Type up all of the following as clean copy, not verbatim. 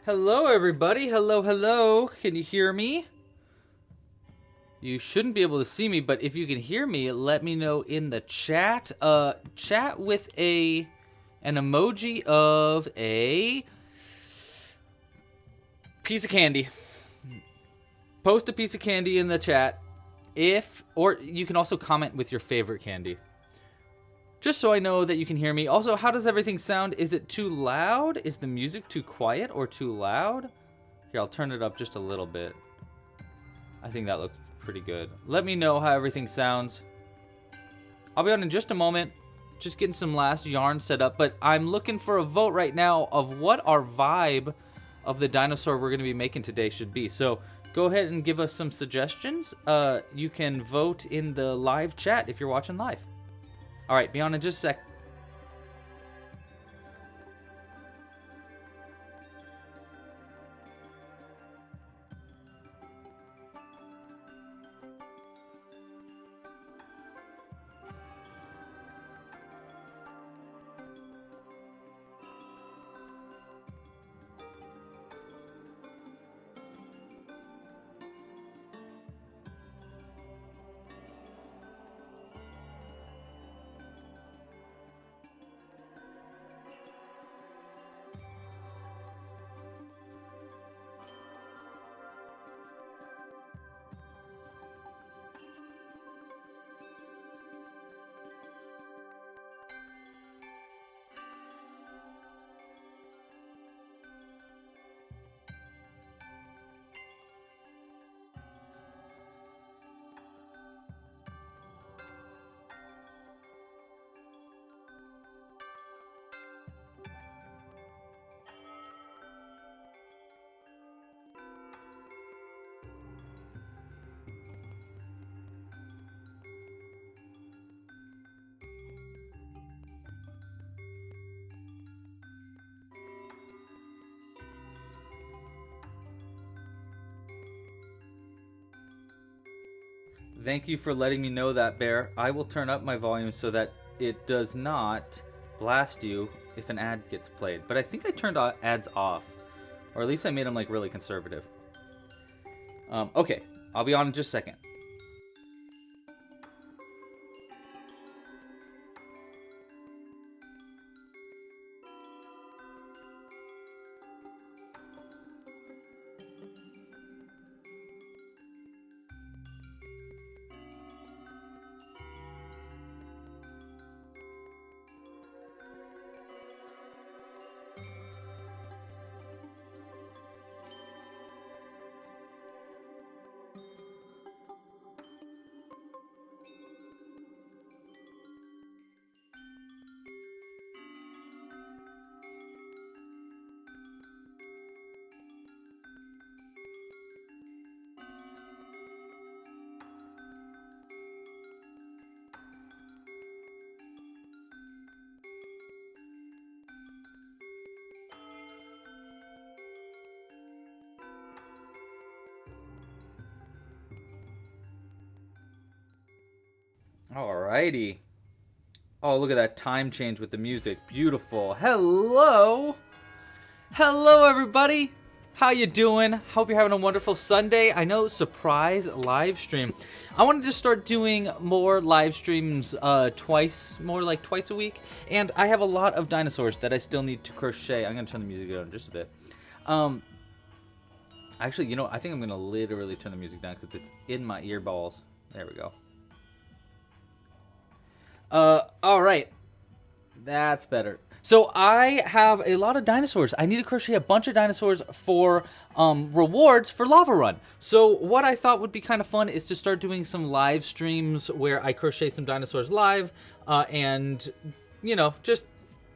Hello, everybody. Hello, hello. Can you hear me? You shouldn't be able to see me, but if you can hear me, let me know in the chat. Chat with an emoji of a piece of candy. Post a piece of candy in the chat. Or you can also comment with your favorite candy. Just so I know that you can hear me. Also, how does everything sound? Is it too loud? Is the music too quiet or too loud? Here, I'll turn it up just a little bit. I think that looks pretty good. Let me know how everything sounds. I'll be on in just a moment. Just getting some last yarn set up. But I'm looking for a vote right now of what our vibe of the dinosaur we're going to be making today should be. So go ahead and give us some suggestions. You can vote in the live chat if you're watching live. All right, be on in just a sec. Thank you for letting me know that, Bear. I will turn up my volume so that it does not blast you if an ad gets played. But I think I turned ads off. Or at least I made them like really conservative. Okay, I'll be on in just a second. Alrighty. Oh, look at that time change with the music. Beautiful. Hello. Hello, everybody. How you doing? Hope you're having a wonderful Sunday. I know, surprise live stream. I wanted to start doing more live streams twice a week. And I have a lot of dinosaurs that I still need to crochet. I'm going to turn the music down just a bit. Actually, you know, I think I'm going to literally turn the music down because it's in my earballs. There we go. All right. That's better. So I have a lot of dinosaurs. I need to crochet a bunch of dinosaurs for rewards for Lava Run. So what I thought would be kind of fun is to start doing some live streams where I crochet some dinosaurs live, and you know, just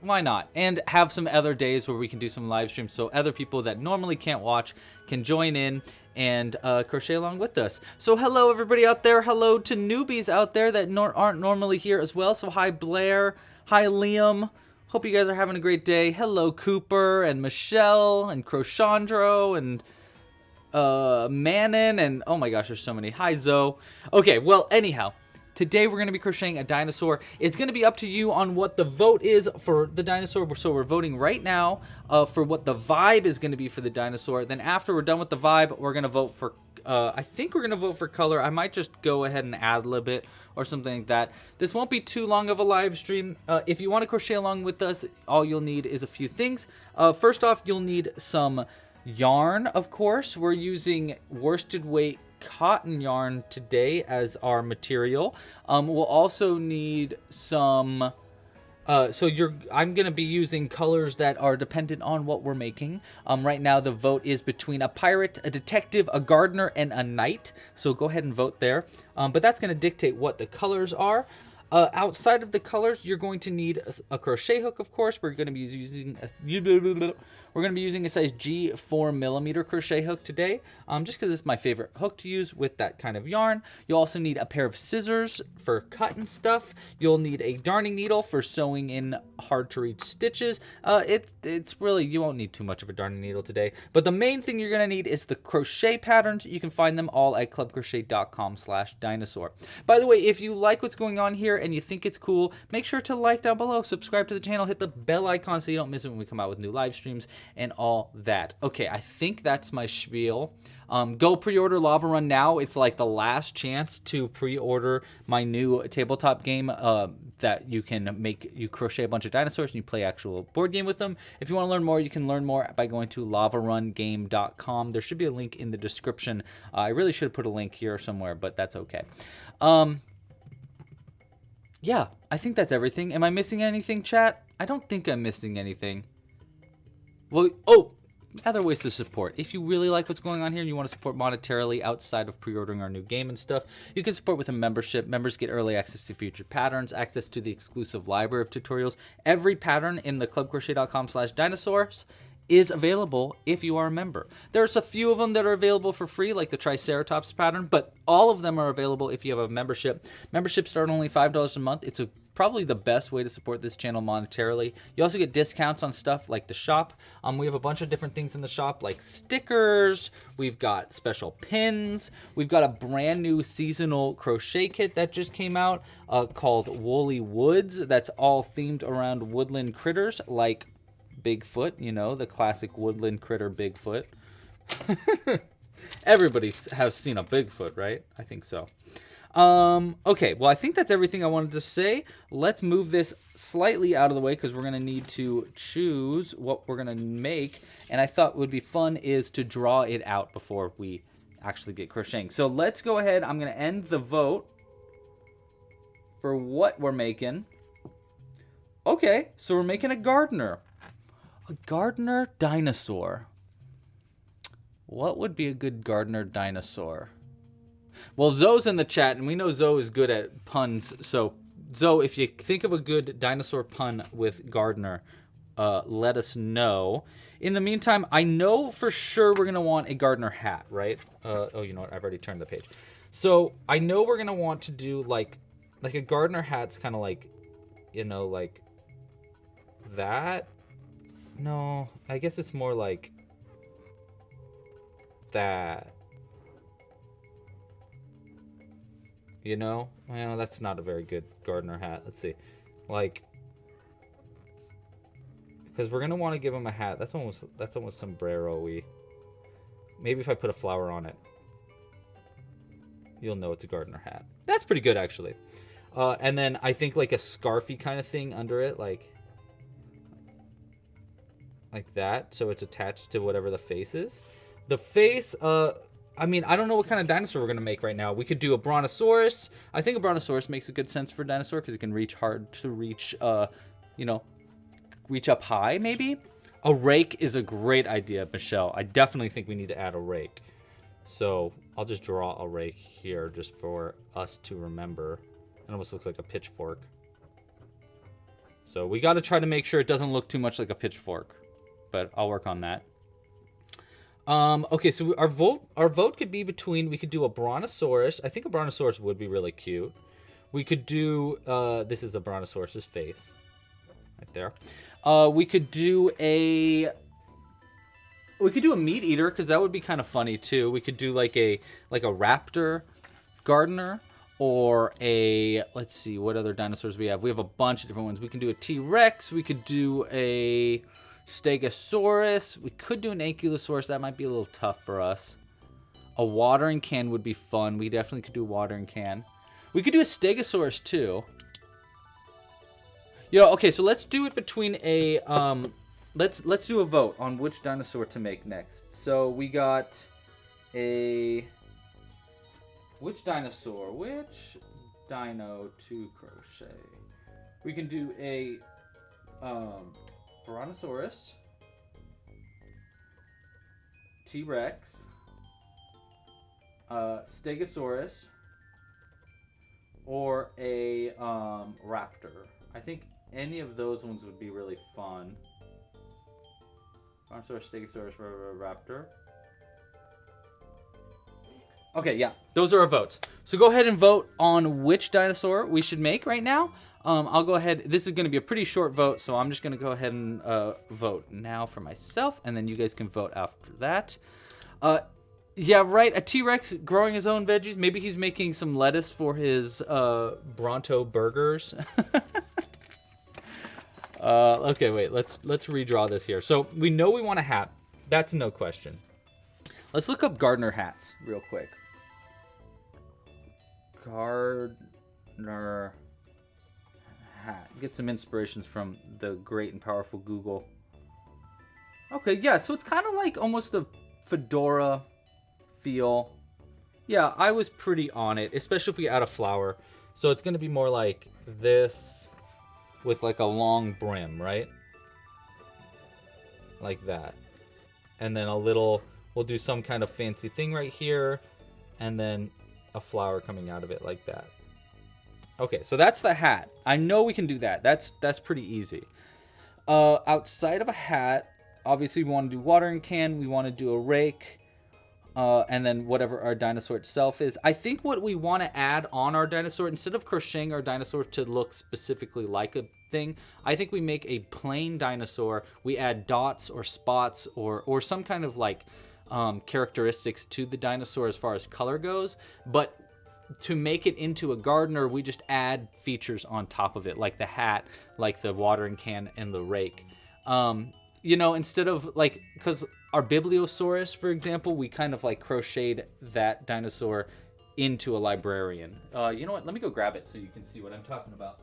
why not? And have some other days where we can do some live streams so other people that normally can't watch can join in and crochet along with us. So hello everybody out there. Hello to newbies out there that aren't normally here as well. So hi Blair. Hi Liam. Hope you guys are having a great day. Hello Cooper and Michelle and Crochandro and Manon and oh my gosh, there's so many. Hi Zoe. Okay, well anyhow, Today we're going to be crocheting a dinosaur. It's going to be up to you on what the vote is for the dinosaur. So we're voting right now for what the vibe is going to be for the dinosaur. Then after we're done with the vibe, we're going to vote for, I think we're going to vote for color. I might just go ahead and add a little bit or something like that. This won't be too long of a live stream. If you want to crochet along with us, all you'll need is a few things. First off, you'll need some yarn, of course. We're using worsted weight cotton yarn today as our material. We'll also need some I'm gonna be using colors that are dependent on what we're making. Right now the vote is between a pirate, a detective, a gardener, and a knight, so go ahead and vote there. But that's gonna dictate what the colors are. Outside of the colors, you're going to need a crochet hook, of course. We're going to be using a size G 4mm crochet hook today, just because it's my favorite hook to use with that kind of yarn. You'll also need a pair of scissors for cutting stuff. You'll need a darning needle for sewing in hard to reach stitches. It's really, you won't need too much of a darning needle today, but the main thing you're going to need is the crochet patterns. You can find them all at clubcrochet.com/dinosaur. By the way, if you like what's going on here and you think it's cool, make sure to like down below, subscribe to the channel, hit the bell icon so you don't miss it when we come out with new live streams and all that. Okay, I think that's my spiel. Go pre-order Lava Run now. It's like the last chance to pre-order my new tabletop game that you crochet a bunch of dinosaurs and you play actual board game with them. If you want to learn more, you can learn more by going to lavarungame.com. There should be a link in the description. I really should have put a link here somewhere, but that's okay. Yeah, I think that's everything. Am I missing anything, chat? I don't think I'm missing anything. Well, other ways to support. If you really like what's going on here and you want to support monetarily outside of pre-ordering our new game and stuff, you can support with a membership. Members get early access to future patterns, access to the exclusive library of tutorials. Every pattern in the clubcrochet.com/dinosaurs is available if you are a member. There's a few of them that are available for free, like the Triceratops pattern, but all of them are available if you have a membership. Memberships start only $5 a month. It's probably the best way to support this channel monetarily. You also get discounts on stuff like the shop. We have a bunch of different things in the shop, like stickers. We've got special pins. We've got a brand new seasonal crochet kit that just came out called Woolly Woods. That's all themed around woodland critters like Bigfoot, you know, the classic woodland critter Bigfoot. Everybody has seen a Bigfoot, right? I think so. Okay, well, I think that's everything I wanted to say. Let's move this slightly out of the way because we're going to need to choose what we're going to make. And I thought would be fun is to draw it out before we actually get crocheting. So let's go ahead. I'm going to end the vote for what we're making. Okay, so we're making a gardener. A gardener dinosaur. What would be a good gardener dinosaur? Well, Zoe's in the chat, and we know Zoe is good at puns. So, Zoe, if you think of a good dinosaur pun with gardener, let us know. In the meantime, I know for sure we're going to want a gardener hat, right? Oh, you know what? I've already turned the page. So, I know we're going to want to do, like a gardener hat's kind of like, you know, like that. No, I guess it's more like that. You know? Well, that's not a very good gardener hat. Let's see. Like, because we're going to want to give him a hat. That's almost sombrero-y. Maybe if I put a flower on it, you'll know it's a gardener hat. That's pretty good, actually. And then I think like a scarfy kind of thing under it, like that, so it's attached to whatever the face is. The face, I mean, I don't know what kind of dinosaur we're going to make right now. We could do a brontosaurus. I think a brontosaurus makes a good sense for a dinosaur because it can reach hard to reach, you know, reach up high, maybe. A rake is a great idea, Michelle. I definitely think we need to add a rake. So I'll just draw a rake here just for us to remember. It almost looks like a pitchfork. So we got to try to make sure it doesn't look too much like a pitchfork. But I'll work on that. Okay, so our vote could be between, we could do a brontosaurus. I think a brontosaurus would be really cute. We could do, this is a brontosaurus's face. Right there. We could do a meat eater, because that would be kind of funny too. We could do like a raptor gardener, or a, let's see, what other dinosaurs we have? We have a bunch of different ones. We can do a T-Rex. We could do a Stegosaurus. We could do an Ankylosaurus. That might be a little tough for us. A watering can would be fun. We definitely could do a watering can. We could do a Stegosaurus too. Okay, so let's do it between a let's do a vote on which dinosaur to make next. So we got a which dino to crochet. We can do a Brontosaurus, T-Rex, Stegosaurus, or a raptor. I think any of those ones would be really fun. Brontosaurus, Stegosaurus, raptor. Okay, yeah, those are our votes. So go ahead and vote on which dinosaur we should make right now. I'll go ahead. This is going to be a pretty short vote, so I'm just going to go ahead and vote now for myself, and then you guys can vote after that. Yeah, right, a T-Rex growing his own veggies. Maybe he's making some lettuce for his Bronto burgers. Okay, wait, let's redraw this here. So we know we want a hat. That's no question. Let's look up gardener hats real quick. Gardener hat. Get some inspirations from the great and powerful Google. Okay, yeah, so it's kind of like almost a fedora feel. Yeah, I was pretty on it, especially if we add a flower. So it's going to be more like this with like a long brim, right? Like that. And then a little, we'll do some kind of fancy thing right here, and then a flower coming out of it like that. Okay, so that's the hat. I know we can do that. That's pretty easy. Outside of a hat, obviously we want to do watering can, we want to do a rake, and then whatever our dinosaur itself is. I think what we want to add on our dinosaur, instead of crocheting our dinosaur to look specifically like a thing, I think we make a plain dinosaur. We add dots or spots or some kind of like characteristics to the dinosaur as far as color goes, but to make it into a gardener, we just add features on top of it, like the hat, like the watering can, and the rake. Instead of like, because our Bibliosaurus, for example, we kind of like crocheted that dinosaur into a librarian. You know what? Let me go grab it so you can see what I'm talking about.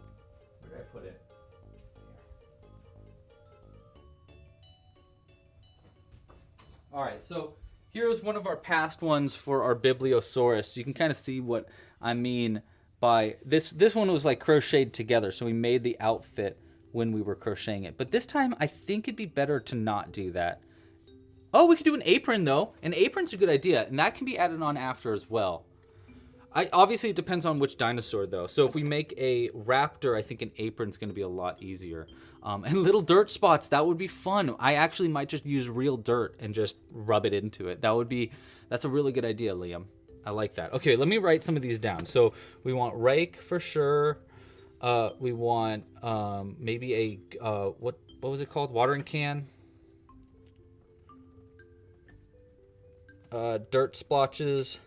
Where did I put it? All right, so here's one of our past ones for our Bibliosaurus. You can kind of see what I mean by this. This one was like crocheted together, so we made the outfit when we were crocheting it. But this time, I think it'd be better to not do that. Oh, we could do an apron, though. An apron's a good idea, and that can be added on after as well. Obviously, it depends on which dinosaur, though. So if we make a raptor, I think an apron's going to be a lot easier. And little dirt spots, that would be fun. I actually might just use real dirt and just rub it into it. That's a really good idea, Liam. I like that. Okay, let me write some of these down. So we want rake for sure. We want maybe a, what was it called? Watering can. Dirt splotches.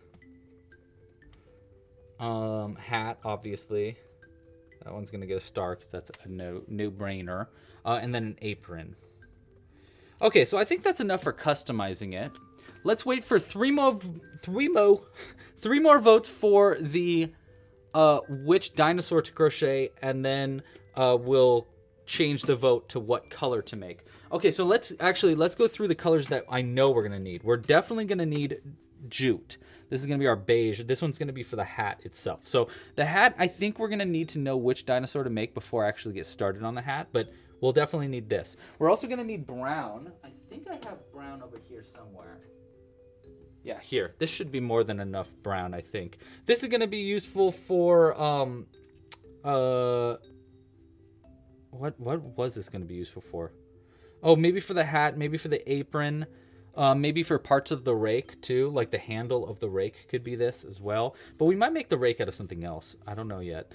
Hat, obviously. That one's gonna get a star because that's a no-brainer. And then an apron. Okay, so I think that's enough for customizing it. Let's wait for three more votes for the which dinosaur to crochet, and then we'll change the vote to what color to make. Okay, so let's go through the colors that I know we're gonna need. We're definitely gonna need jute. This is going to be our beige. This one's going to be for the hat itself. So the hat, I think we're going to need to know which dinosaur to make before I actually get started on the hat, but we'll definitely need this. We're also going to need brown. I think I have brown over here somewhere. Yeah, here. This should be more than enough brown, I think. This is going to be useful for, what was this going to be useful for? Oh, maybe for the hat, maybe for the apron. Maybe for parts of the rake too, like the handle of the rake could be this as well. But we might make the rake out of something else. I don't know yet.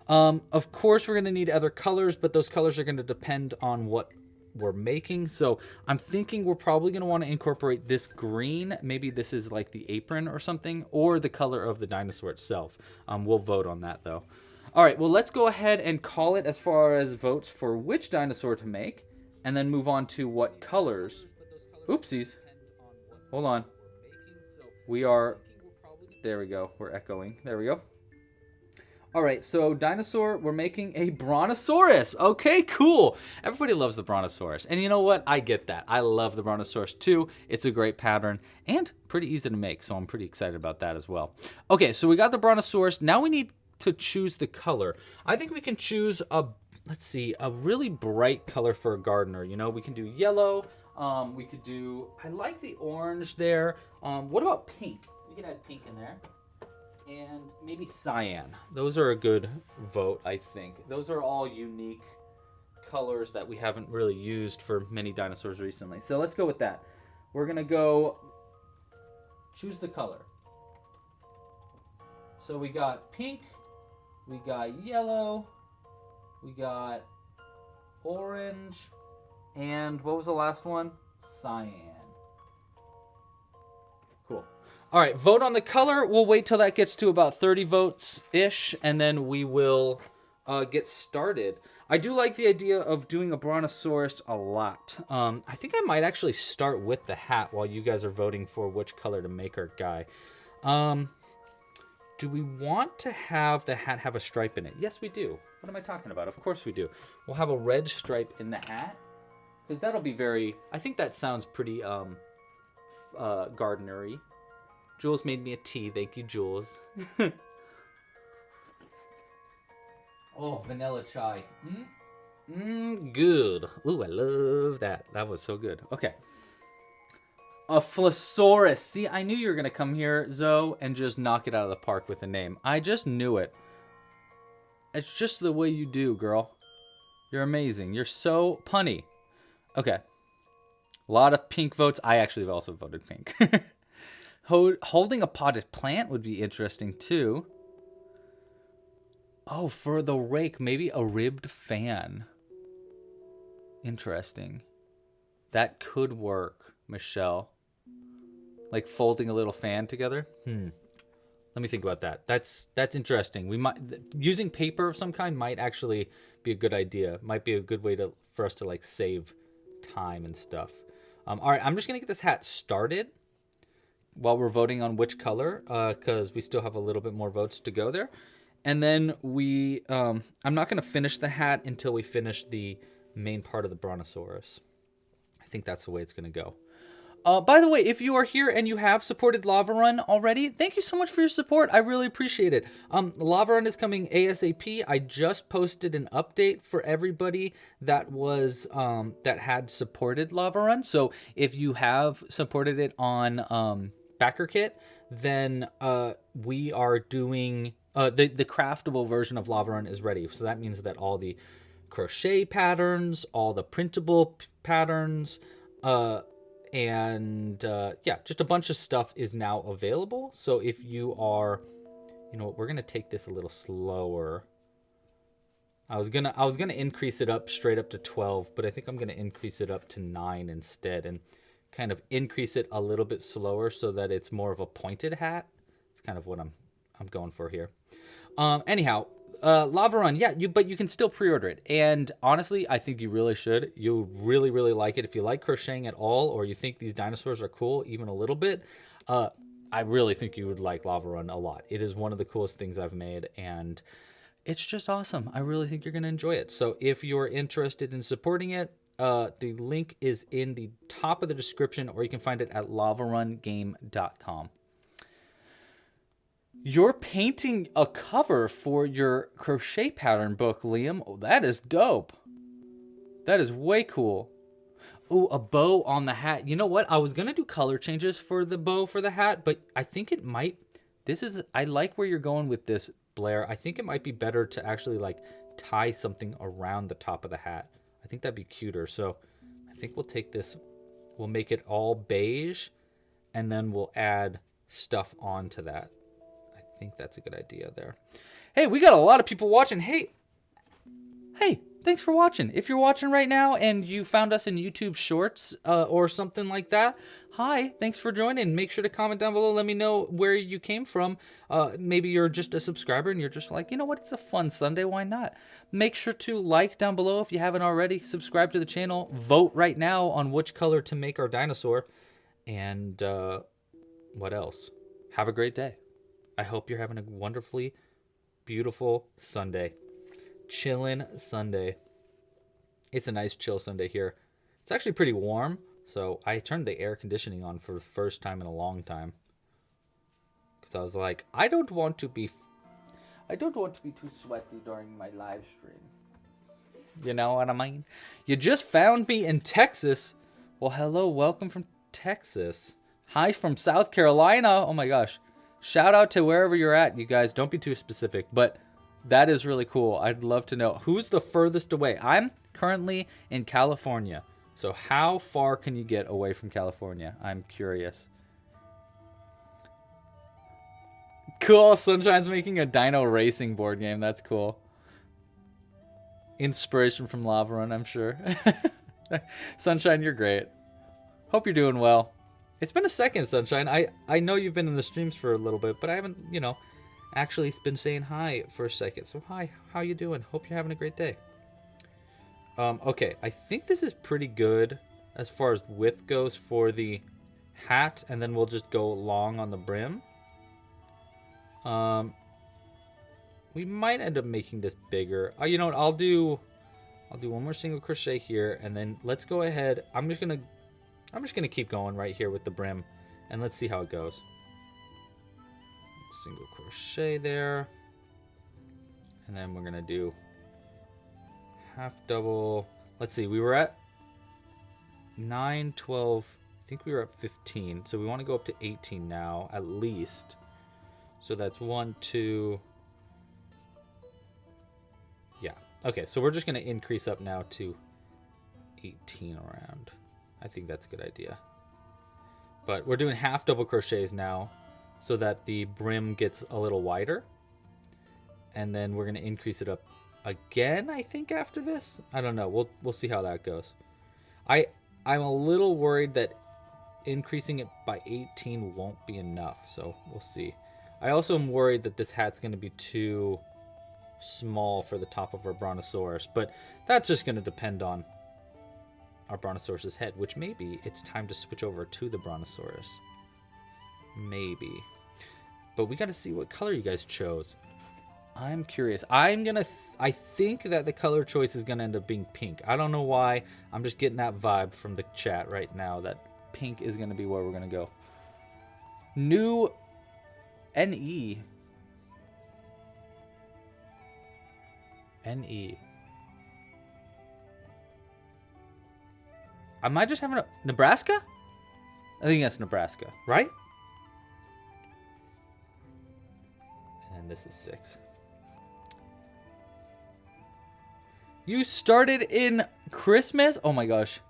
Of course, we're going to need other colors, but those colors are going to depend on what we're making. So I'm thinking we're probably going to want to incorporate this green. Maybe this is like the apron or something, or the color of the dinosaur itself. We'll vote on that though. All right, well, let's go ahead and call it as far as votes for which dinosaur to make, and then move on to what colors. Oopsies. Hold on. We are... There we go. We're echoing. There we go. All right, so dinosaur, we're making a brontosaurus. Okay, cool. Everybody loves the brontosaurus. And you know what? I get that. I love the brontosaurus too. It's a great pattern and pretty easy to make, so I'm pretty excited about that as well. Okay, so we got the brontosaurus. Now we need to choose the color. I think we can choose a, let's see, a really bright color for a gardener. You know, we can do yellow. We could do, I like the orange there. What about pink? We can add pink in there. And maybe cyan. Those are a good vote, I think. Those are all unique colors that we haven't really used for many dinosaurs recently. So let's go with that. We're going to go choose the color. So we got pink, we got yellow, we got orange, and what was the last one? Cyan. Cool. All right, vote on the color. We'll wait till that gets to about 30 votes-ish, and then we will get started. I do like the idea of doing a brontosaurus a lot. I think I might actually start with the hat while you guys are voting for which color to make our guy. Do we want to have the hat have a stripe in it? Yes, we do. What am I talking about? Of course we do. We'll have a red stripe in the hat, because that'll be very... I think that sounds pretty gardenery. Jules made me a tea. Thank you, Jules. Oh, vanilla chai. Good. Ooh, I love that. That was so good. Okay. A Flossaurus. See, I knew you were going to come here, Zoe, and just knock it out of the park with a name. I just knew it. It's just the way you do, girl. You're amazing. You're so punny. Okay. A lot of pink votes. I actually have also voted pink. Holding a potted plant would be interesting, too. Oh, for the rake, maybe a ribbed fan. Interesting. That could work, Michelle. Like folding a little fan together? Let me think about that. That's interesting. We might using paper of some kind might actually be a good idea. Might be a good way for us to like save time and stuff. All right, I'm just gonna get this hat started while we're voting on which color, because we still have a little bit more votes to go there. And then I'm not gonna finish the hat until we finish the main part of the brontosaurus. I think that's the way it's gonna go. By the way, if you are here and you have supported Lava Run already, thank you so much for your support. I really appreciate it. Lava Run is coming ASAP. I just posted an update for everybody that was that had supported Lava Run. So if you have supported it on BackerKit, then we are doing the craftable version of Lava Run is ready. So that means that all the crochet patterns, all the printable patterns, and yeah, just a bunch of stuff is now available. So if you are, you know what, we're gonna take this a little slower. I was gonna increase it up straight up to 12, but I think I'm gonna increase it up to 9 instead, and kind of increase it a little bit slower so that it's more of a pointed hat. It's kind of what I'm going for here. Anyhow, Lava Run, yeah, but you can still pre-order it. And honestly, I think you really should. You'll really, really like it. If you like crocheting at all, or you think these dinosaurs are cool, even a little bit, I really think you would like Lava Run a lot. It is one of the coolest things I've made, and it's just awesome. I really think you're going to enjoy it. So if you're interested in supporting it, the link is in the top of the description, or you can find it at lavarungame.com. You're painting a cover for your crochet pattern book, Liam. Oh, that is dope. That is way cool. Ooh, a bow on the hat. You know what? I was going to do color changes for the bow for the hat, but I think it might... I like where you're going with this, Blair. I think it might be better to actually like tie something around the top of the hat. I think that'd be cuter. So I think we'll take this, we'll make it all beige, and then we'll add stuff onto that. I think that's a good idea there. Hey, we got a lot of people watching. Hey, thanks for watching. If you're watching right now and you found us in YouTube Shorts or something like that, hi, thanks for joining. Make sure to comment down below. Let me know where you came from. Maybe you're just a subscriber and you're just like, you know what, it's a fun Sunday, why not? Make sure to like down below if you haven't already. Subscribe to the channel. Vote right now on which color to make our dinosaur. And what else? Have a great day. I hope you're having a wonderfully beautiful Sunday. Chillin' Sunday. It's a nice chill Sunday here. It's actually pretty warm, so I turned the air conditioning on for the first time in a long time. Because I was like, I don't want to be too sweaty during my live stream. You know what I mean? You just found me in Texas. Well, hello, welcome from Texas. Hi from South Carolina. Oh my gosh. Shout out to wherever you're at, you guys. Don't be too specific, but that is really cool. I'd love to know who's the furthest away. I'm currently in California. So how far can you get away from California? I'm curious. Cool. Sunshine's making a dino racing board game. That's cool. Inspiration from Lava Run, I'm sure. Sunshine, you're great. Hope you're doing well. It's been a second, Sunshine. I know you've been in the streams for a little bit, but I haven't, you know, actually been saying hi for a second. So hi, how you doing? Hope you're having a great day. Okay, I think this is pretty good as far as width goes for the hat, and then we'll just go long on the brim. We might end up making this bigger. You know what? I'll do one more single crochet here, and then let's go ahead. I'm just gonna keep going right here with the brim, and let's see how it goes. Single crochet there, and then we're gonna do half double. Let's see, we were at 9, 12, I think we were at 15, so we want to go up to 18 now at least. So that's 1, 2, yeah, okay, so we're just gonna increase up now to 18 around. I think that's a good idea, but we're doing half double crochets now so that the brim gets a little wider, and then we're going to increase it up again, I think, after this. I don't know. We'll see how that goes. I'm a little worried that increasing it by 18 won't be enough, so we'll see. I also am worried that this hat's going to be too small for the top of our brontosaurus, but that's just going to depend on our brontosaurus's head, which maybe it's time to switch over to the brontosaurus. Maybe. But we got to see what color you guys chose. I'm curious. I think that the color choice is going to end up being pink. I don't know why. I'm just getting that vibe from the chat right now that pink is going to be where we're going to go. New NE. NE. Am I just having a Nebraska? I think that's Nebraska, right? And this is 6. You started in Christmas? Oh my gosh.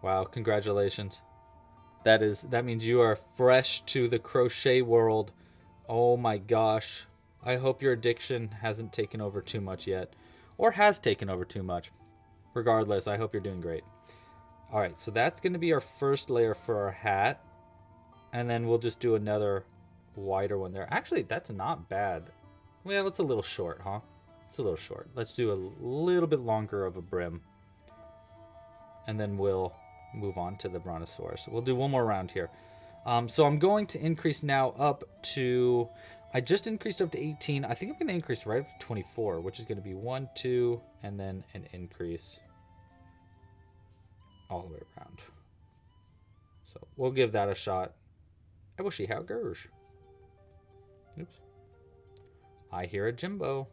Wow, congratulations. That means you are fresh to the crochet world. Oh my gosh. I hope your addiction hasn't taken over too much yet, or has taken over too much. Regardless, I hope you're doing great. All right, so that's going to be our first layer for our hat, and then we'll just do another wider one there. Actually, that's not bad. Well, it's a little short, huh? It's a little short. Let's do a little bit longer of a brim, and then we'll move on to the brontosaurus. We'll do one more round here. So I'm going to increase now up to, I just increased up to 18. I think I'm going to increase right up to 24, which is going to be 1, 2, and then an increase all the way around. So we'll give that a shot. I will see how it goes. Oops. I hear a Jimbo.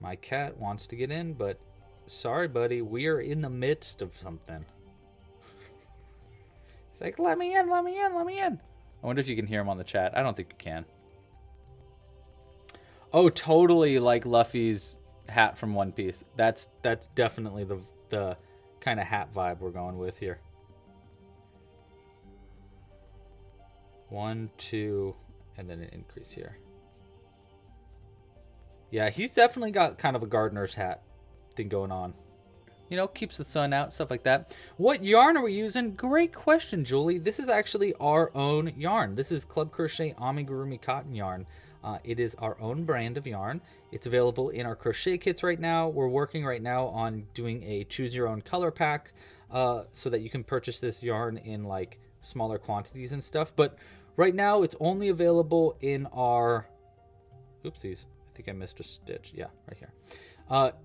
My cat wants to get in, but sorry, buddy. We are in the midst of something. It's like, let me in, let me in, let me in. I wonder if you can hear him on the chat. I don't think you can. Oh, totally like Luffy's hat from One Piece. That's definitely the kind of hat vibe we're going with here. 1, 2, and then an increase here. Yeah, he's definitely got kind of a gardener's hat thing going on. You know, keeps the sun out, stuff like that. What yarn are we using? Great question, Julie. This is actually our own yarn. This is Club Crochet Amigurumi cotton yarn. It is our own brand of yarn. It's available in our crochet kits right now. We're working right now on doing a choose your own color pack so that you can purchase this yarn in like smaller quantities and stuff. But right now it's only available in our, oopsies, I think I missed a stitch. Yeah, right here.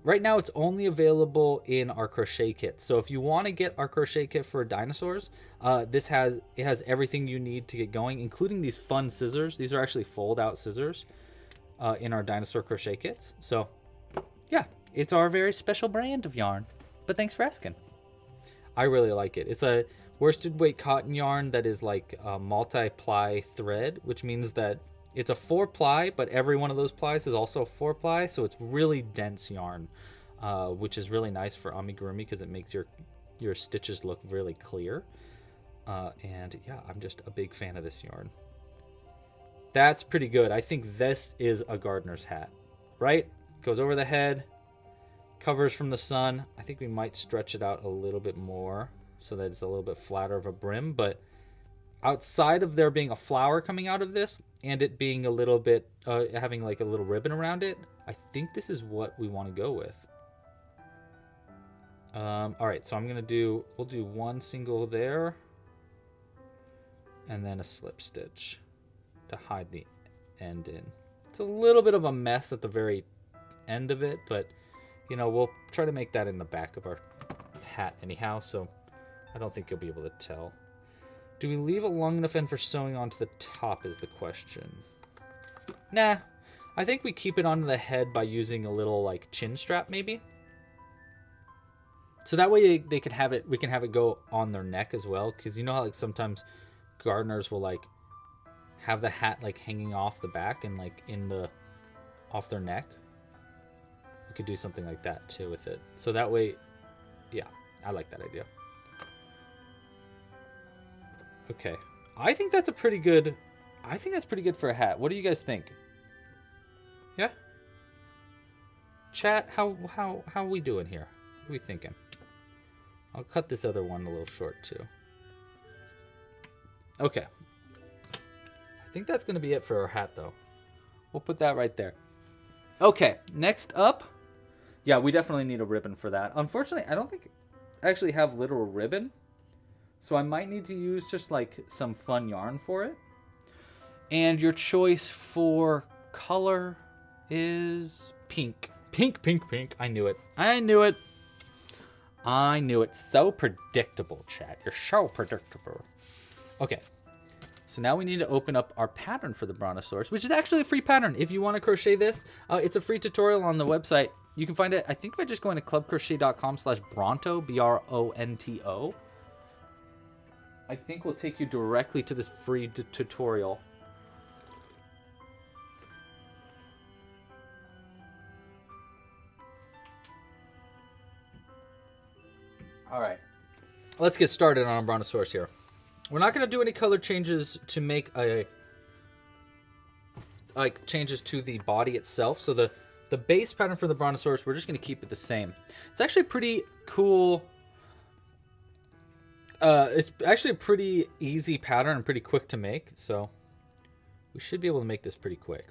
Right now it's only available in our crochet kit. So if you want to get our crochet kit for dinosaurs, it has everything you need to get going, including these fun scissors. These are actually fold out scissors in our dinosaur crochet kits. So yeah, it's our very special brand of yarn, but thanks for asking. I really like it. It's a worsted weight cotton yarn that is like a multi-ply thread, which means that it's a 4-ply, but every one of those plies is also a 4-ply, so it's really dense yarn, which is really nice for amigurumi because it makes your stitches look really clear. And yeah, I'm just a big fan of this yarn. That's pretty good. I think this is a gardener's hat, right? Goes over the head, covers from the sun. I think we might stretch it out a little bit more so that it's a little bit flatter of a brim, but outside of there being a flower coming out of this and it being a little bit having like a little ribbon around it, I think this is what we want to go with. All right, so we'll do one single there and then a slip stitch to hide the end in. It's a little bit of a mess at the very end of it, but you know, we'll try to make that in the back of our hat anyhow, so I don't think you'll be able to tell. Do we leave a long enough end for sewing onto the top is the question. Nah, I think we keep it onto the head by using a little like chin strap maybe. So that way we can have it go on their neck as well, because you know how like sometimes gardeners will like have the hat like hanging off the back and like off their neck. We could do something like that too with it. So that way, yeah, I like that idea. Okay, I think that's pretty good for a hat. What do you guys think? Yeah? Chat, how are we doing here? What are we thinking? I'll cut this other one a little short too. Okay. I think that's going to be it for our hat though. We'll put that right there. Okay, next up. Yeah, we definitely need a ribbon for that. Unfortunately, I don't think I actually have literal ribbon. So I might need to use just like some fun yarn for it. And your choice for color is pink. Pink, pink, pink. I knew it. I knew it. I knew it. So predictable, chat. You're so predictable. Okay. So now we need to open up our pattern for the Brontosaurus, which is actually a free pattern. If you want to crochet this, it's a free tutorial on the website. You can find it, I think, by just going to clubcrochet.com/Bronto, BRONTO. I think we'll take you directly to this free tutorial. All right, let's get started on our Brontosaurus here. We're not going to do any color changes to make changes to the body itself. So the base pattern for the Brontosaurus, we're just going to keep it the same. It's actually pretty cool. It's actually a pretty easy pattern and pretty quick to make, so we should be able to make this pretty quick.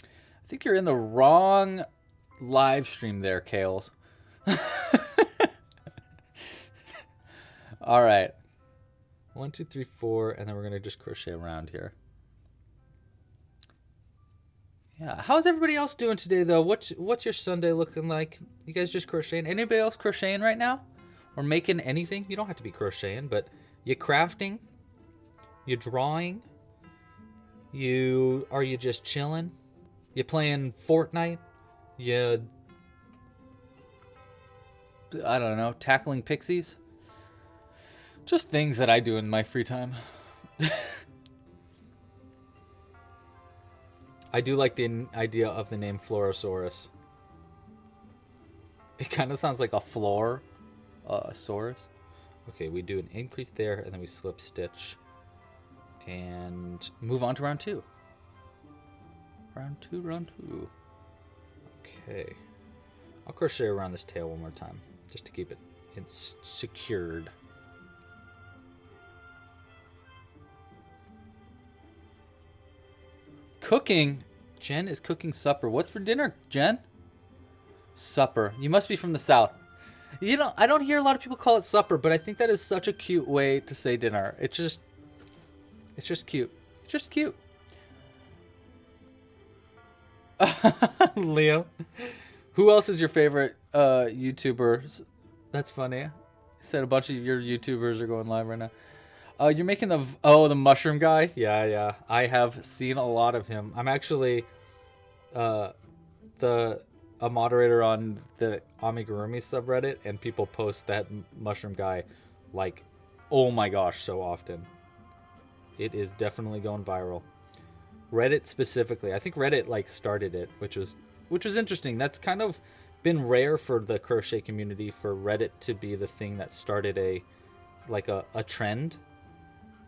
I think you're in the wrong live stream there, Kales. All right. 1, 2, 3, 4, and then we're going to just crochet around here. Yeah, how's everybody else doing today, though? What's your Sunday looking like? You guys just crocheting? Anybody else crocheting right now? Or making anything? You don't have to be crocheting, but you crafting? You drawing? Are you just chilling? You playing Fortnite? You, I don't know, tackling pixies? Just things that I do in my free time. I do like the idea of the name Florosaurus. It kind of sounds like a floor. Saurus. Okay, we do an increase there, and then we slip stitch. And move on to round 2. Round 2. Okay. I'll crochet around this tail one more time just to keep it secured. Cooking. Jen is cooking supper. What's for dinner, Jen? Supper. You must be from the South. You know, I don't hear a lot of people call it supper, but I think that is such a cute way to say dinner. It's just cute. It's just cute. Leo. Who else is your favorite YouTuber? That's funny. You said a bunch of your YouTubers are going live right now. You're making the mushroom guy? Yeah. I have seen a lot of him. I'm actually a moderator on the Amigurumi subreddit, and people post that mushroom guy like, oh my gosh, so often. It is definitely going viral. Reddit specifically. I think Reddit like started it, which was interesting. That's kind of been rare for the crochet community, for Reddit to be the thing that started a trend.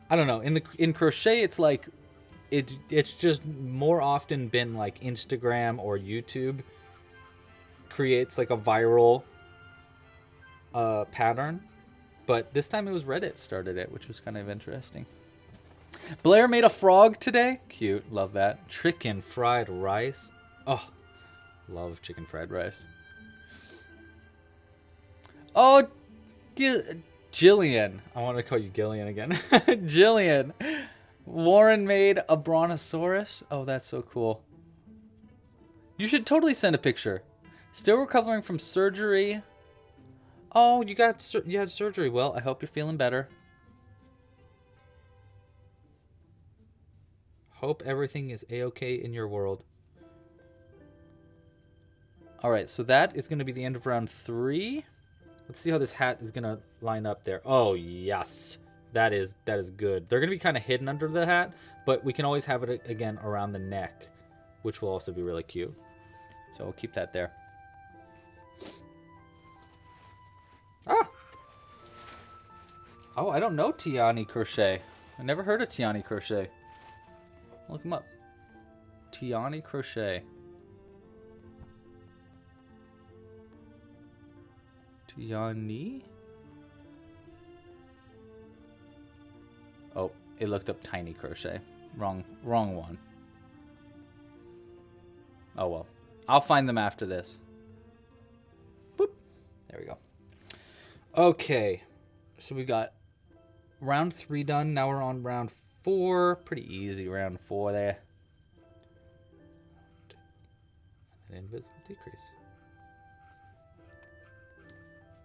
I don't know. In crochet, it's like it's just more often been like Instagram or YouTube creates like a viral pattern, but this time it was Reddit started it, which was kind of interesting. Blair made a frog today. Cute. Love that. Chicken fried rice. Oh, love chicken fried rice. Oh, Jillian. I want to call you Gillian again. Jillian. Warren made a brontosaurus. Oh, that's so cool. You should totally send a picture. Still recovering from surgery. Oh, you had surgery. Well, I hope you're feeling better. Hope everything is a-okay in your world. All right, so that is going to be the end of round 3. Let's see how this hat is going to line up there. Oh, yes. That is good. They're going to be kind of hidden under the hat, but we can always have it again around the neck, which will also be really cute. So we'll keep that there. Ah! Oh, I don't know Tiani Crochet. I never heard of Tiani Crochet. Look him up. Tiani Crochet. Tiani? Oh, it looked up Tiny Crochet. Wrong one. Oh well. I'll find them after this. Boop. There we go. Okay. So we got round 3 done. Now we're on round 4. Pretty easy round 4 there. An invisible decrease.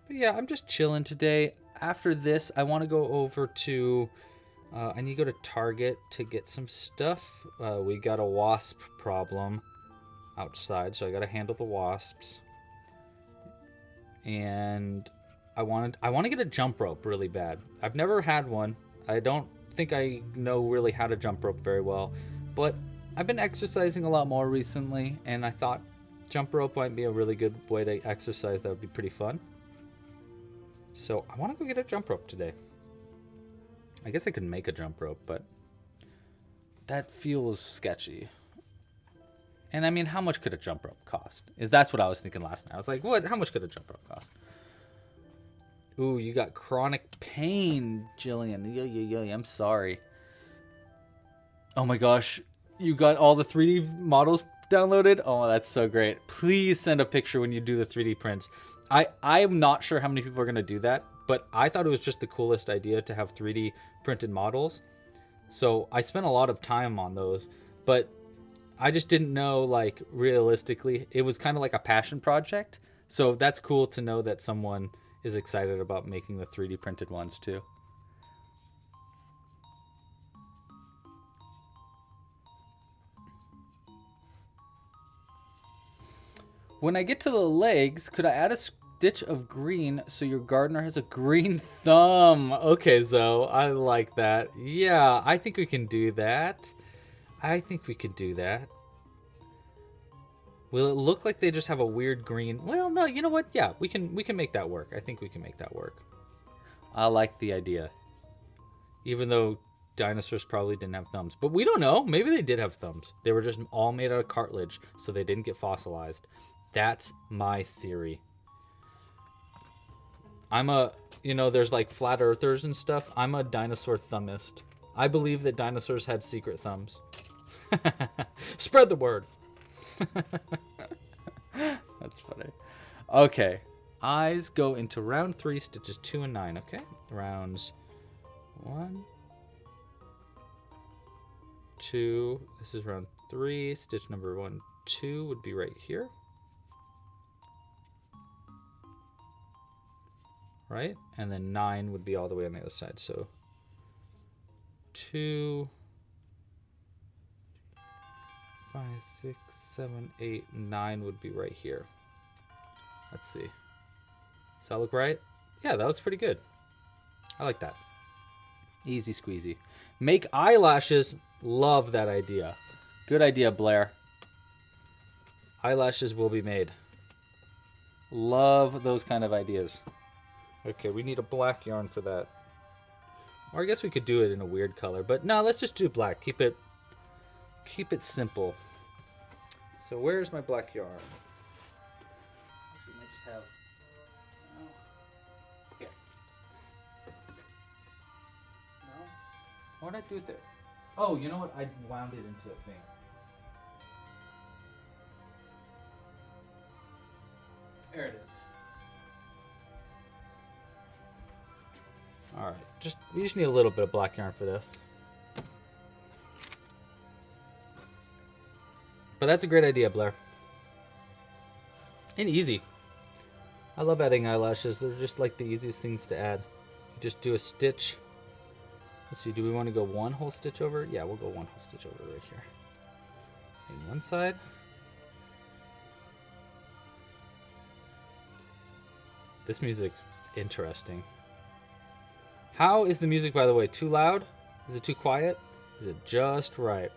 But yeah, I'm just chilling today. After this, I want to go over to... I need to go to Target to get some stuff. We got a wasp problem outside, so I got to handle the wasps. And I want to get a jump rope really bad. I've never had one. I don't think I know really how to jump rope very well, but I've been exercising a lot more recently, and I thought jump rope might be a really good way to exercise. That would be pretty fun. So I want to go get a jump rope today. I guess I could make a jump rope, but that feels sketchy. And I mean, how much could a jump rope cost? That's what I was thinking last night. I was like, what? How much could a jump rope cost? Ooh, you got chronic pain, Jillian. Yo, I'm sorry. Oh my gosh, you got all the 3D models downloaded? Oh, that's so great. Please send a picture when you do the 3D prints. I'm not sure how many people are going to do that, but I thought it was just the coolest idea to have 3D printed models. So I spent a lot of time on those, but I just didn't know, like, realistically, it was kind of like a passion project. So that's cool to know that someone is excited about making the 3D printed ones too. When I get to the legs, could I add a stitch of green so your gardener has a green thumb? Okay, Zoe, I like that. Yeah, I think we can do that. Will it look like they just have a weird green? Well, no, you know what? Yeah, we can make that work. I think we can make that work. I like the idea. Even though dinosaurs probably didn't have thumbs. But we don't know. Maybe they did have thumbs. They were just all made out of cartilage, so they didn't get fossilized. That's my theory. There's like flat earthers and stuff. I'm a dinosaur thumbist. I believe that dinosaurs had secret thumbs. Spread the word. That's funny. Okay. Eyes go into round 3, stitches 2 and 9. Okay. Rounds 1, 2. This is round 3. Stitch number 1, 2 would be right here. Right? And then 9 would be all the way on the other side. So 2, 5, 6, 7, 8, 9 would be right here. Let's see. Does that look right? Yeah, that looks pretty good. I like that. Easy squeezy. Make eyelashes. Love that idea. Good idea, Blair. Eyelashes will be made. Love those kind of ideas. Okay, we need a black yarn for that. Or I guess we could do it in a weird color, but no, let's just do black. Keep it simple. So where's my black yarn? Actually, I might just have. Oh, here. No. What did I do with it? Oh, you know what? I wound it into a thing. There it is. All right, we just need a little bit of black yarn for this. But that's a great idea, Blair. And easy. I love adding eyelashes. They're just like the easiest things to add. You just do a stitch. Let's see, do we want to go one whole stitch over? Yeah, we'll go one whole stitch over right here. On one side. This music's interesting. How is the music, by the way? Too loud? Is it too quiet? Is it just right?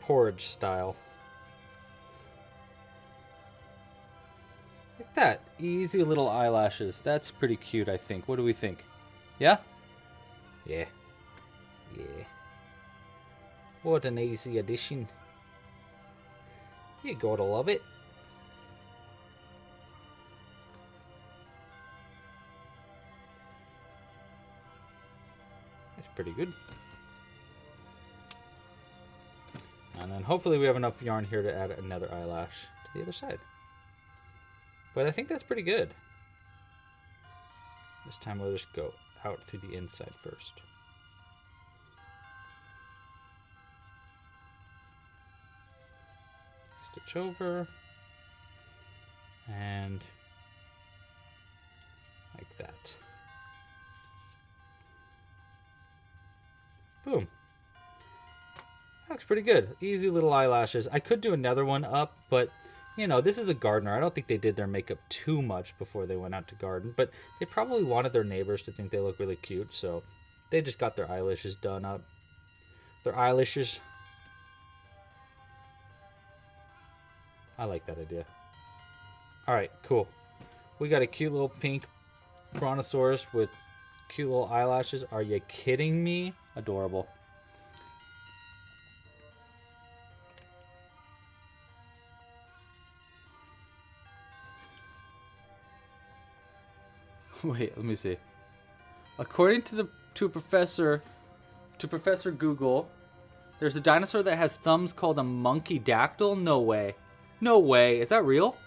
Porridge style. Like that. Easy little eyelashes. That's pretty cute, I think. What do we think? Yeah? Yeah. Yeah. What an easy addition. You gotta love it. Pretty good. And then hopefully we have enough yarn here to add another eyelash to the other side. But I think that's pretty good. This time we'll just go out through the inside first. Stitch over. And like that. Boom. That looks pretty good. Easy little eyelashes. I could do another one up, but, you know, this is a gardener. I don't think they did their makeup too much before they went out to garden, but they probably wanted their neighbors to think they look really cute, so they just got their eyelashes done up. Their eyelashes. I like that idea. All right, cool. We got a cute little pink brontosaurus with cute little eyelashes. Are you kidding me? Adorable. Wait, let me see. According to Professor Google, there's a dinosaur that has thumbs called a monkey dactyl. No way. No way. Is that real?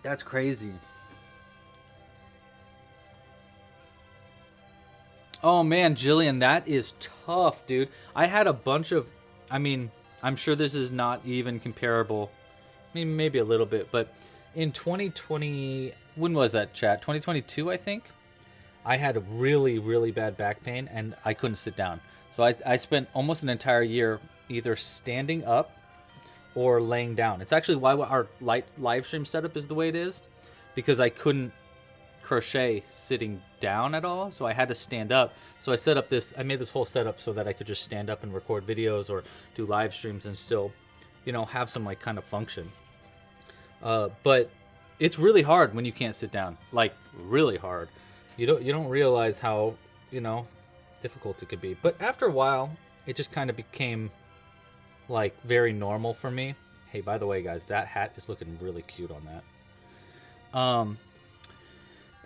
That's crazy. Oh man, Jillian, that is tough, dude. I had a bunch of, I'm sure this is not even comparable. I mean, maybe a little bit, but in 2020, when was that, chat? 2022, I think. I had really, really bad back pain and I couldn't sit down. So I spent almost an entire year either standing up or laying down. It's actually why our live stream setup is the way it is, because I couldn't crochet sitting down at all, so I had to stand up. So I made this whole setup so that I could just stand up and record videos or do live streams and still, you know, have some like kind of function. But it's really hard when you can't sit down, like really hard. You don't realize how, you know, difficult it could be. But after a while, it just kind of became like very normal for me. Hey, by the way, guys, that hat is looking really cute on that.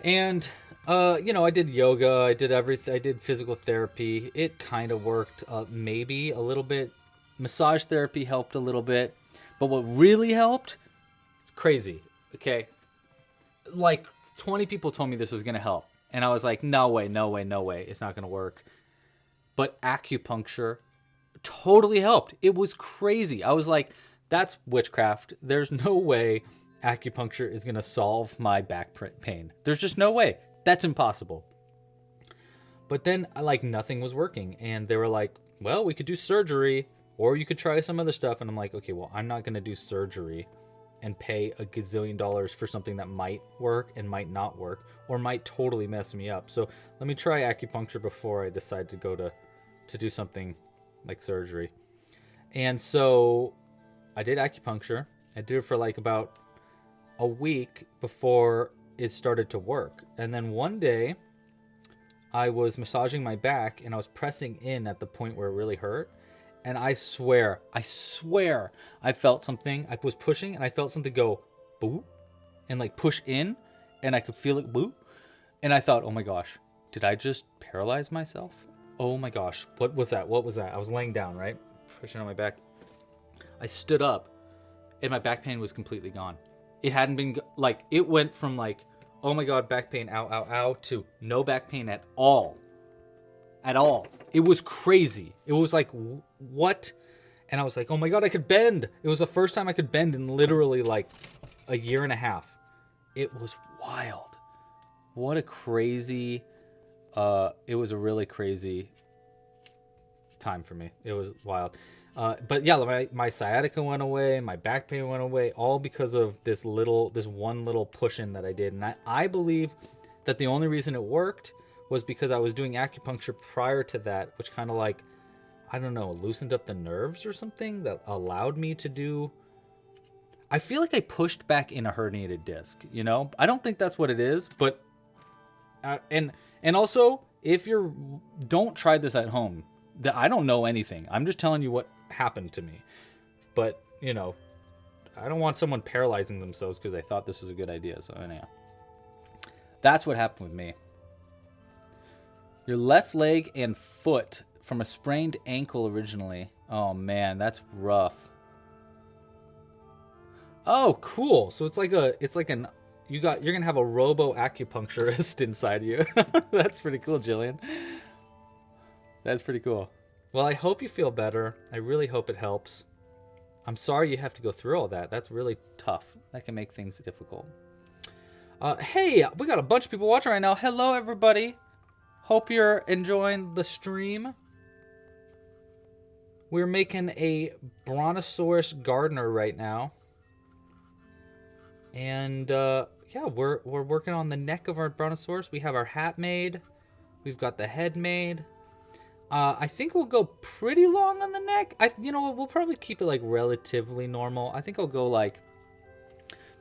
And you know, I did yoga, I did everything, I did physical therapy. It kind of worked, maybe a little bit. Massage therapy helped a little bit, but what really helped, it's crazy. Okay, like 20 people told me this was gonna help, and I was like, no way, no way, no way, it's not gonna work. But acupuncture totally helped. It was crazy. I was like, that's witchcraft. There's no way acupuncture is gonna solve my back pain. There's just no way. That's impossible. But then, like, nothing was working, and they were like, well, we could do surgery, or you could try some other stuff. And I'm like, okay, well, I'm not gonna do surgery and pay a gazillion dollars for something that might work and might not work, or might totally mess me up. So let me try acupuncture before I decide to go to do something like surgery. And so I did acupuncture. I did it for like about a week before it started to work. And then one day I was massaging my back and I was pressing in at the point where it really hurt. And I swear, I felt something. I was pushing and I felt something go boop and like push in, and I could feel it boop. And I thought, oh my gosh, did I just paralyze myself? Oh my gosh, what was that? What was that? I was laying down, right? Pushing on my back. I stood up and my back pain was completely gone. It hadn't been, like, it went from like, oh my God, back pain, ow, ow, ow, to no back pain at all. At all. It was crazy. It was like, what? And I was like, oh my God, I could bend. It was the first time I could bend in literally like a year and a half. It was wild. What a crazy, it was a really crazy time for me. It was wild. But yeah, my sciatica went away, my back pain went away, all because of this one little push-in that I did. And I believe that the only reason it worked was because I was doing acupuncture prior to that, which kind of like, I don't know, loosened up the nerves or something that allowed me to do. I feel like I pushed back in a herniated disc, you know? I don't think that's what it is, but and also, if don't try this at home. I don't know anything. I'm just telling you what happened to me. But, you know, I don't want someone paralyzing themselves because they thought this was a good idea. So anyhow, that's what happened with me. Your left leg and foot from a sprained ankle originally. Oh man, that's rough. Oh, cool. So you're gonna have a robo acupuncturist inside you. That's pretty cool, Jillian. That's pretty cool. Well, I hope you feel better. I really hope it helps. I'm sorry you have to go through all that. That's really tough. That can make things difficult. Hey, we got a bunch of people watching right now. Hello, everybody. Hope you're enjoying the stream. We're making a Brontosaurus gardener right now. And yeah, we're working on the neck of our Brontosaurus. We have our hat made. We've got the head made. I think we'll go pretty long on the neck. We'll probably keep it like relatively normal. I think I'll go like,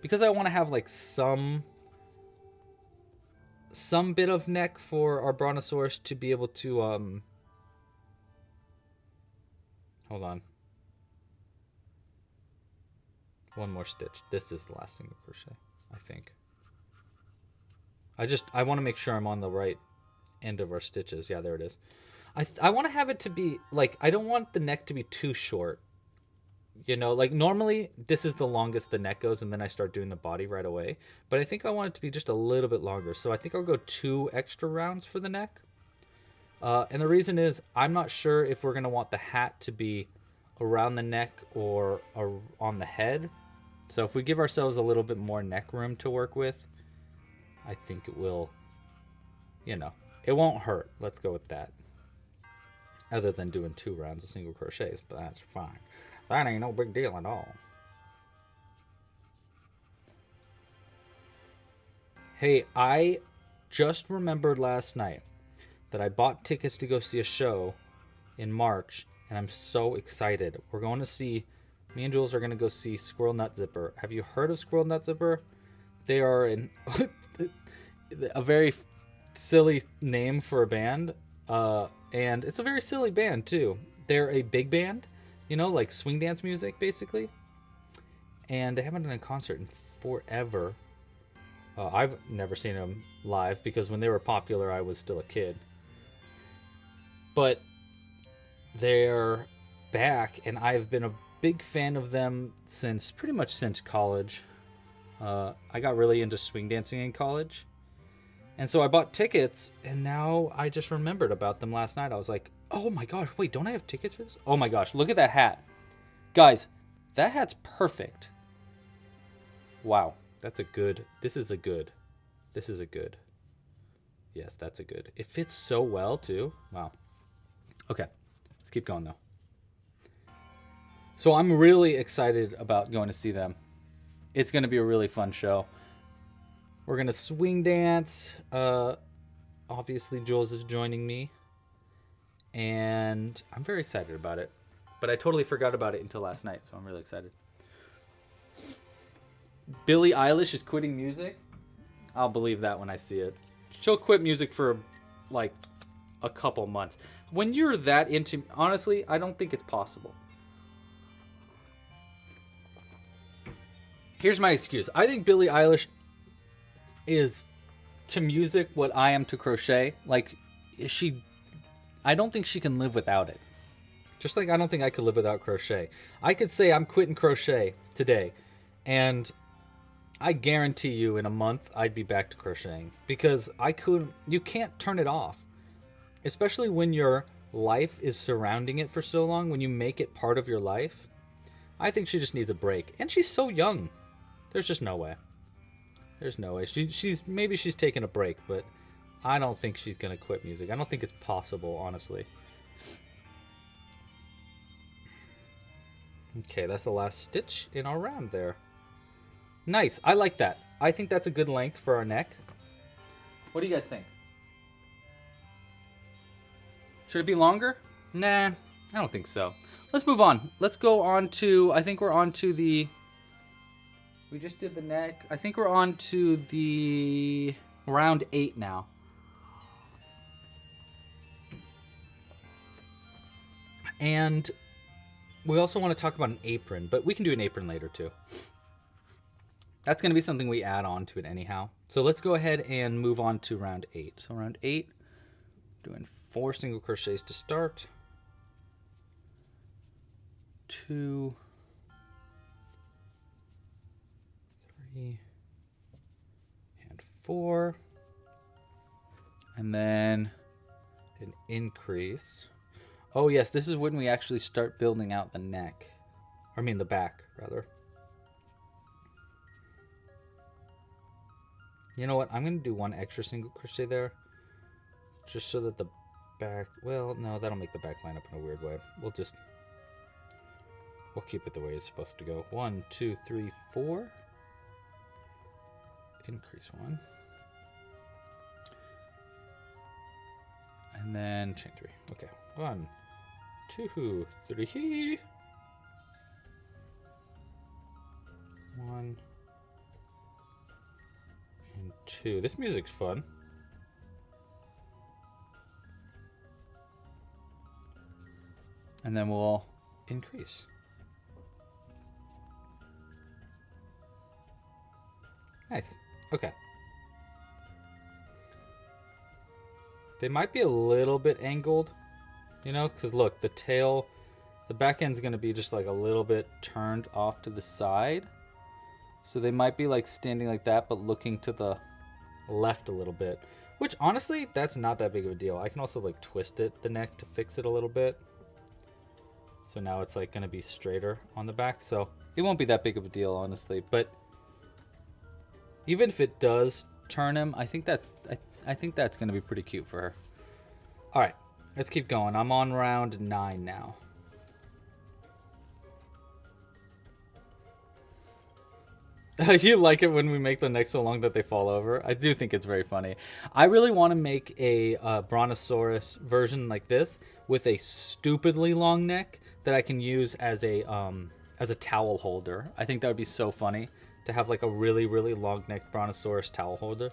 because I want to have like some bit of neck for our Brontosaurus to be able to hold on. One more stitch. This is the last single crochet, I think. I want to make sure I'm on the right end of our stitches. Yeah, there it is. I want to have it to be like, I don't want the neck to be too short. You know, like normally this is the longest the neck goes and then I start doing the body right away. But I think I want it to be just a little bit longer. So I think I'll go 2 extra rounds for the neck. And the reason is I'm not sure if we're going to want the hat to be around the neck or on the head. So if we give ourselves a little bit more neck room to work with, I think it will, you know, it won't hurt. Let's go with that. Other than doing 2 rounds of single crochets, but that's fine. That ain't no big deal at all. Hey, I just remembered last night that I bought tickets to go see a show in March, and I'm so excited. We're going to see, me and Jules are going to go see Squirrel Nut Zipper. Have you heard of Squirrel Nut Zipper? They are a very silly name for a band, and it's a very silly band too. They're a big band, You know, like swing dance music, basically. And they haven't done a concert in forever. I've never seen them live because when they were popular, I was still a kid. But they're back, and I've been a big fan of them pretty much since college. I got really into swing dancing in college. And so I bought tickets, and now I just remembered about them last night. I was like, oh my gosh, wait, don't I have tickets for this? Oh my gosh, look at that hat. Guys, that hat's perfect. Wow, this is a good. Yes, that's a good. It fits so well, too. Wow. Okay, let's keep going, though. So I'm really excited about going to see them. It's going to be a really fun show. We're going to swing dance. Obviously, Jules is joining me. And I'm very excited about it. But I totally forgot about it until last night, so I'm really excited. Billie Eilish is quitting music. I'll believe that when I see it. She'll quit music for, like, a couple months. When you're that into... Honestly, I don't think it's possible. Here's my excuse. I think Billie Eilish is to music what I am to crochet. Like, I don't think she can live without it. Just like I don't think I could live without crochet. I could say I'm quitting crochet today, and I guarantee you in a month I'd be back to crocheting. Because you can't turn it off. Especially when your life is surrounding it for so long, when you make it part of your life. I think she just needs a break. And she's so young. There's just no way. There's no way. Maybe she's taking a break, but I don't think she's going to quit music. I don't think it's possible, honestly. Okay, that's the last stitch in our round there. Nice. I like that. I think that's a good length for our neck. What do you guys think? Should it be longer? Nah, I don't think so. Let's move on. Let's go on to... I think we're on to the... We just did the neck. I think we're on to the round 8 now. And we also want to talk about an apron, but we can do an apron later too. That's going to be something we add on to it anyhow. So let's go ahead and move on to round 8. So round 8, doing 4 single crochets to start. 2, 3, and 4. And then an increase. Oh yes, this is when we actually start building out the neck. I mean the back, rather. You know what? I'm going to do 1 extra single crochet there. Just so that the back... Well, no, that'll make the back line up in a weird way. We'll keep it the way it's supposed to go. 1, 2, 3, 4. Increase 1. And then chain 3. Okay. 1, 2, 3. 1 and 2. This music's fun. And then we'll increase. Nice. Okay. They might be a little bit angled, you know, because look, the back end's going to be just like a little bit turned off to the side. So they might be like standing like that, but looking to the left a little bit, which honestly, that's not that big of a deal. I can also like twist the neck to fix it a little bit. So now it's like going to be straighter on the back. So it won't be that big of a deal, honestly. But even if it does turn him, I think that's going to be pretty cute for her. All right, let's keep going. I'm on round 9 now. You like it when we make the neck so long that they fall over? I do think it's very funny. I really want to make a Brontosaurus version like this with a stupidly long neck that I can use as a towel holder. I think that would be so funny to have like a really, really long neck Brontosaurus towel holder.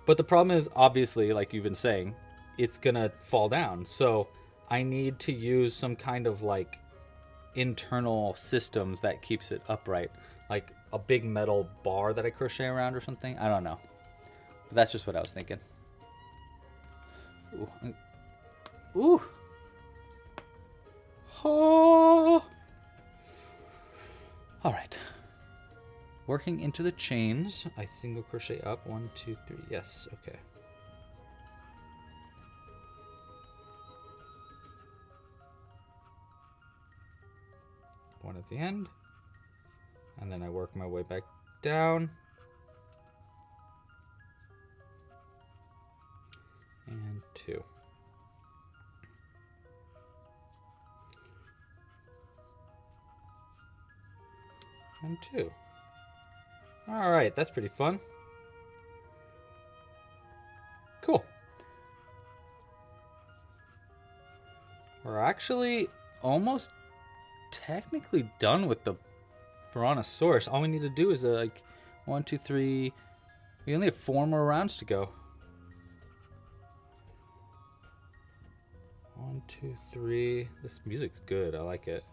But the problem is, obviously, like you've been saying, it's going to fall down. So I need to use some kind of like internal systems that keeps it upright, like a big metal bar that I crochet around or something. I don't know, but that's just what I was thinking. Ooh. Ooh. Oh. All right. Working into the chains. I single crochet up. 1, 2, 3. Yes. Okay. One at the end. And then I work my way back down. And 2. And 2. All right, that's pretty fun. Cool. We're actually almost technically done with the Brontosaurus. All we need to do is like 1, 2, 3. We only have 4 more rounds to go. 1, 2, 3. This music's good. I like it.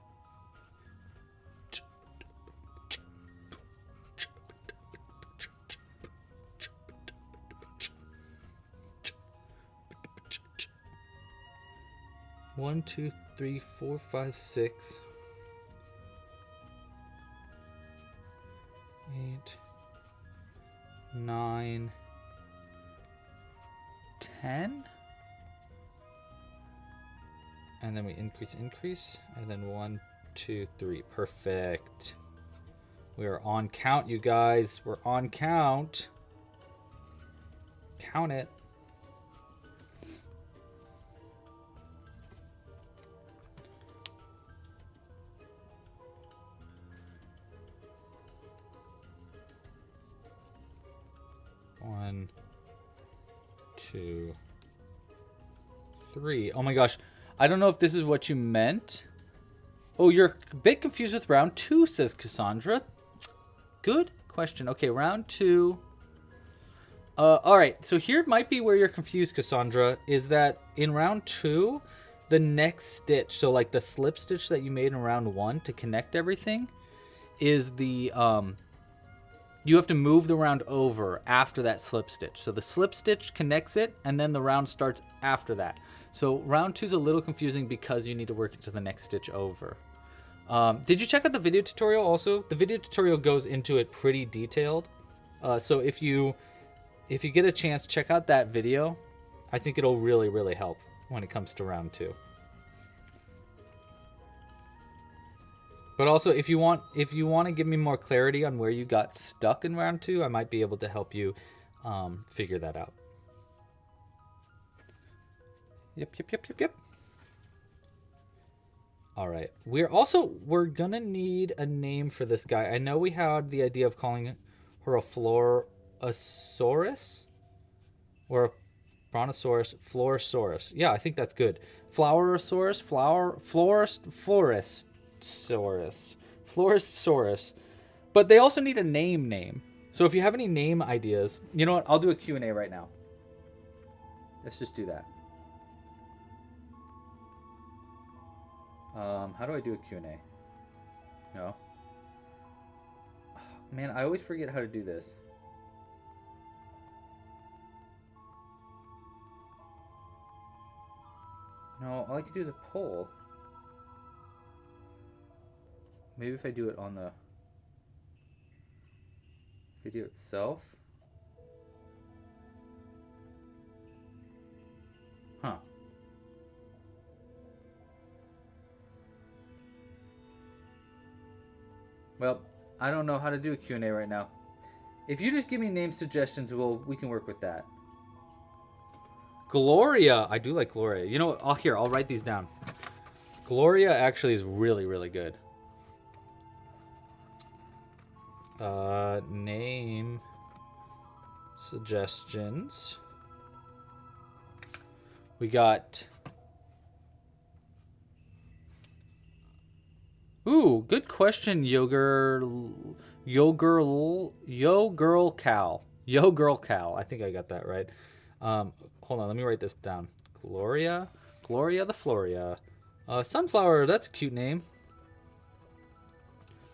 One, 2, 3, 4, 5, 6, 8, 9, 10. And then we increase, and then 1, 2, 3. Perfect. We are on count, you guys. We're on count. Count it. One, 2, 3. Oh my gosh. I don't know if this is what you meant. Oh, you're a bit confused with round 2, says Cassandra. Good question. Okay, round 2. All right. So here might be where you're confused, Cassandra, is that in round 2, the next stitch, so like the slip stitch that you made in round 1 to connect everything, is the you have to move the round over after that slip stitch. So the slip stitch connects it, and then the round starts after that. So round 2 is a little confusing because you need to work into the next stitch over. Did you check out the video tutorial also? The video tutorial goes into it pretty detailed. So if you get a chance, check out that video. I think it'll really, really help when it comes to round 2. But also, if you want to give me more clarity on where you got stuck in round 2, I might be able to help you figure that out. Yep. All right. We're gonna need a name for this guy. I know we had the idea of calling her a Florosaurus or a Brontosaurus, Florosaurus. Yeah, I think that's good. Florosaurus, Florosaurus. But they also need a name. So if you have any name ideas, you know what? I'll do a Q&A right now. Let's just do that. How do I do a Q&A? No. Man, I always forget how to do this. No, all I can do is a poll. Maybe if I do it on the video itself. Huh. Well, I don't know how to do a Q&A right now. If you just give me name suggestions, we can work with that. Gloria. I do like Gloria. You know what? I'll write these down. Gloria actually is really, really good. Name suggestions. We got... Ooh, good question, Yo Girl Cow. I think I got that right. Hold on, let me write this down. Gloria the Floria. Sunflower, that's a cute name.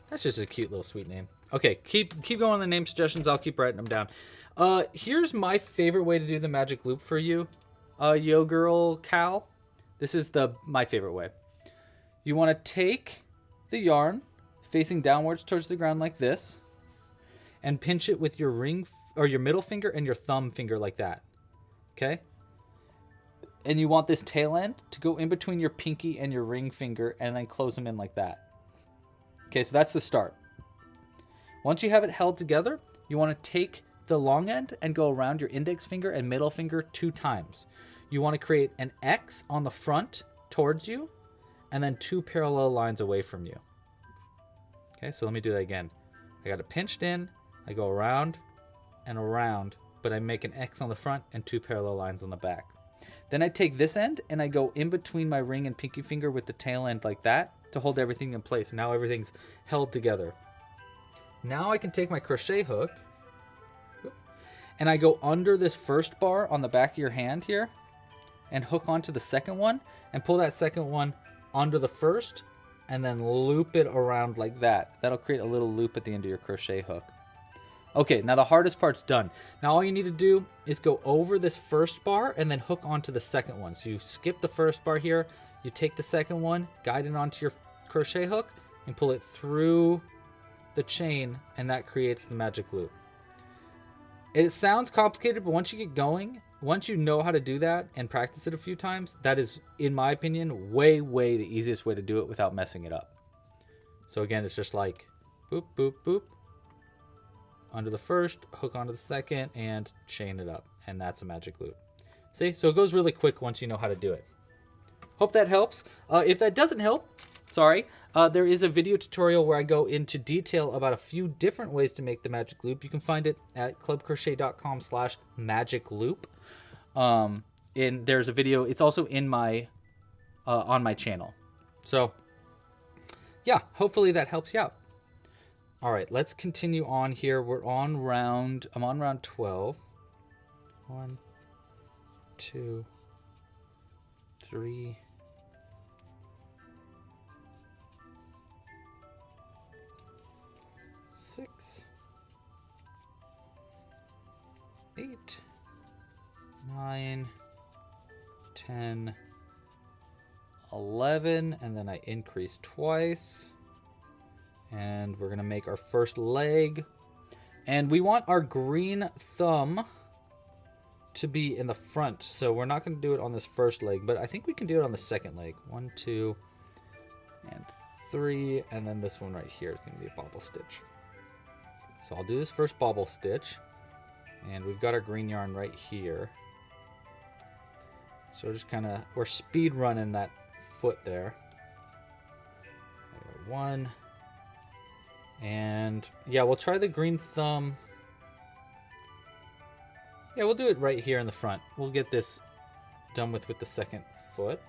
That's just a cute little sweet name. Okay, keep going on the name suggestions. I'll keep writing them down. Here's my favorite way to do the magic loop for you, Yo Girl Cal. This is my favorite way. You want to take the yarn facing downwards towards the ground like this, and pinch it with your ring or your middle finger and your thumb finger like that. Okay? And you want this tail end to go in between your pinky and your ring finger and then close them in like that. Okay, so that's the start. Once you have it held together, you want to take the long end and go around your index finger and middle finger 2 times. You want to create an X on the front towards you and then 2 parallel lines away from you. Okay, so let me do that again. I got it pinched in, I go around and around, but I make an X on the front and 2 parallel lines on the back. Then I take this end and I go in between my ring and pinky finger with the tail end like that to hold everything in place. Now everything's held together. Now I can take my crochet hook and I go under this first bar on the back of your hand here and hook onto the second one and pull that second one under the first and then loop it around like that. That'll create a little loop at the end of your crochet hook. Okay, now the hardest part's done. Now all you need to do is go over this first bar and then hook onto the second one. So you skip the first bar here, you take the second one, guide it onto your crochet hook, and pull it through the chain, and that creates the magic loop. It sounds complicated, but once you get going, once you know how to do that and practice it a few times, that is, in my opinion, way the easiest way to do it without messing it up. So again, it's just like boop, boop, boop. Under the first, hook onto the second, and chain it up. And that's a magic loop. See? So it goes really quick once you know how to do it. Hope that helps. If that doesn't help, sorry, there is a video tutorial where I go into detail about a few different ways to make the magic loop. You can find it at clubcrochet.com/magic loop. There's a video. It's also in my on my channel. So yeah, hopefully that helps you out. All right, let's continue on here. I'm on round 12. 1, 2, 3, 6, 8, 9, 10, 11, and then I increase twice. And we're going to make our first leg. And we want our green thumb to be in the front. So we're not going to do it on this first leg, but I think we can do it on the second leg. 1, 2, and 3. And then this one right here is going to be a bobble stitch. So I'll do this first bobble stitch. And we've got our green yarn right here. So we're just we're speed running that foot there. 1. And yeah, we'll try the green thumb. Yeah, we'll do it right here in the front. We'll get this done with the second foot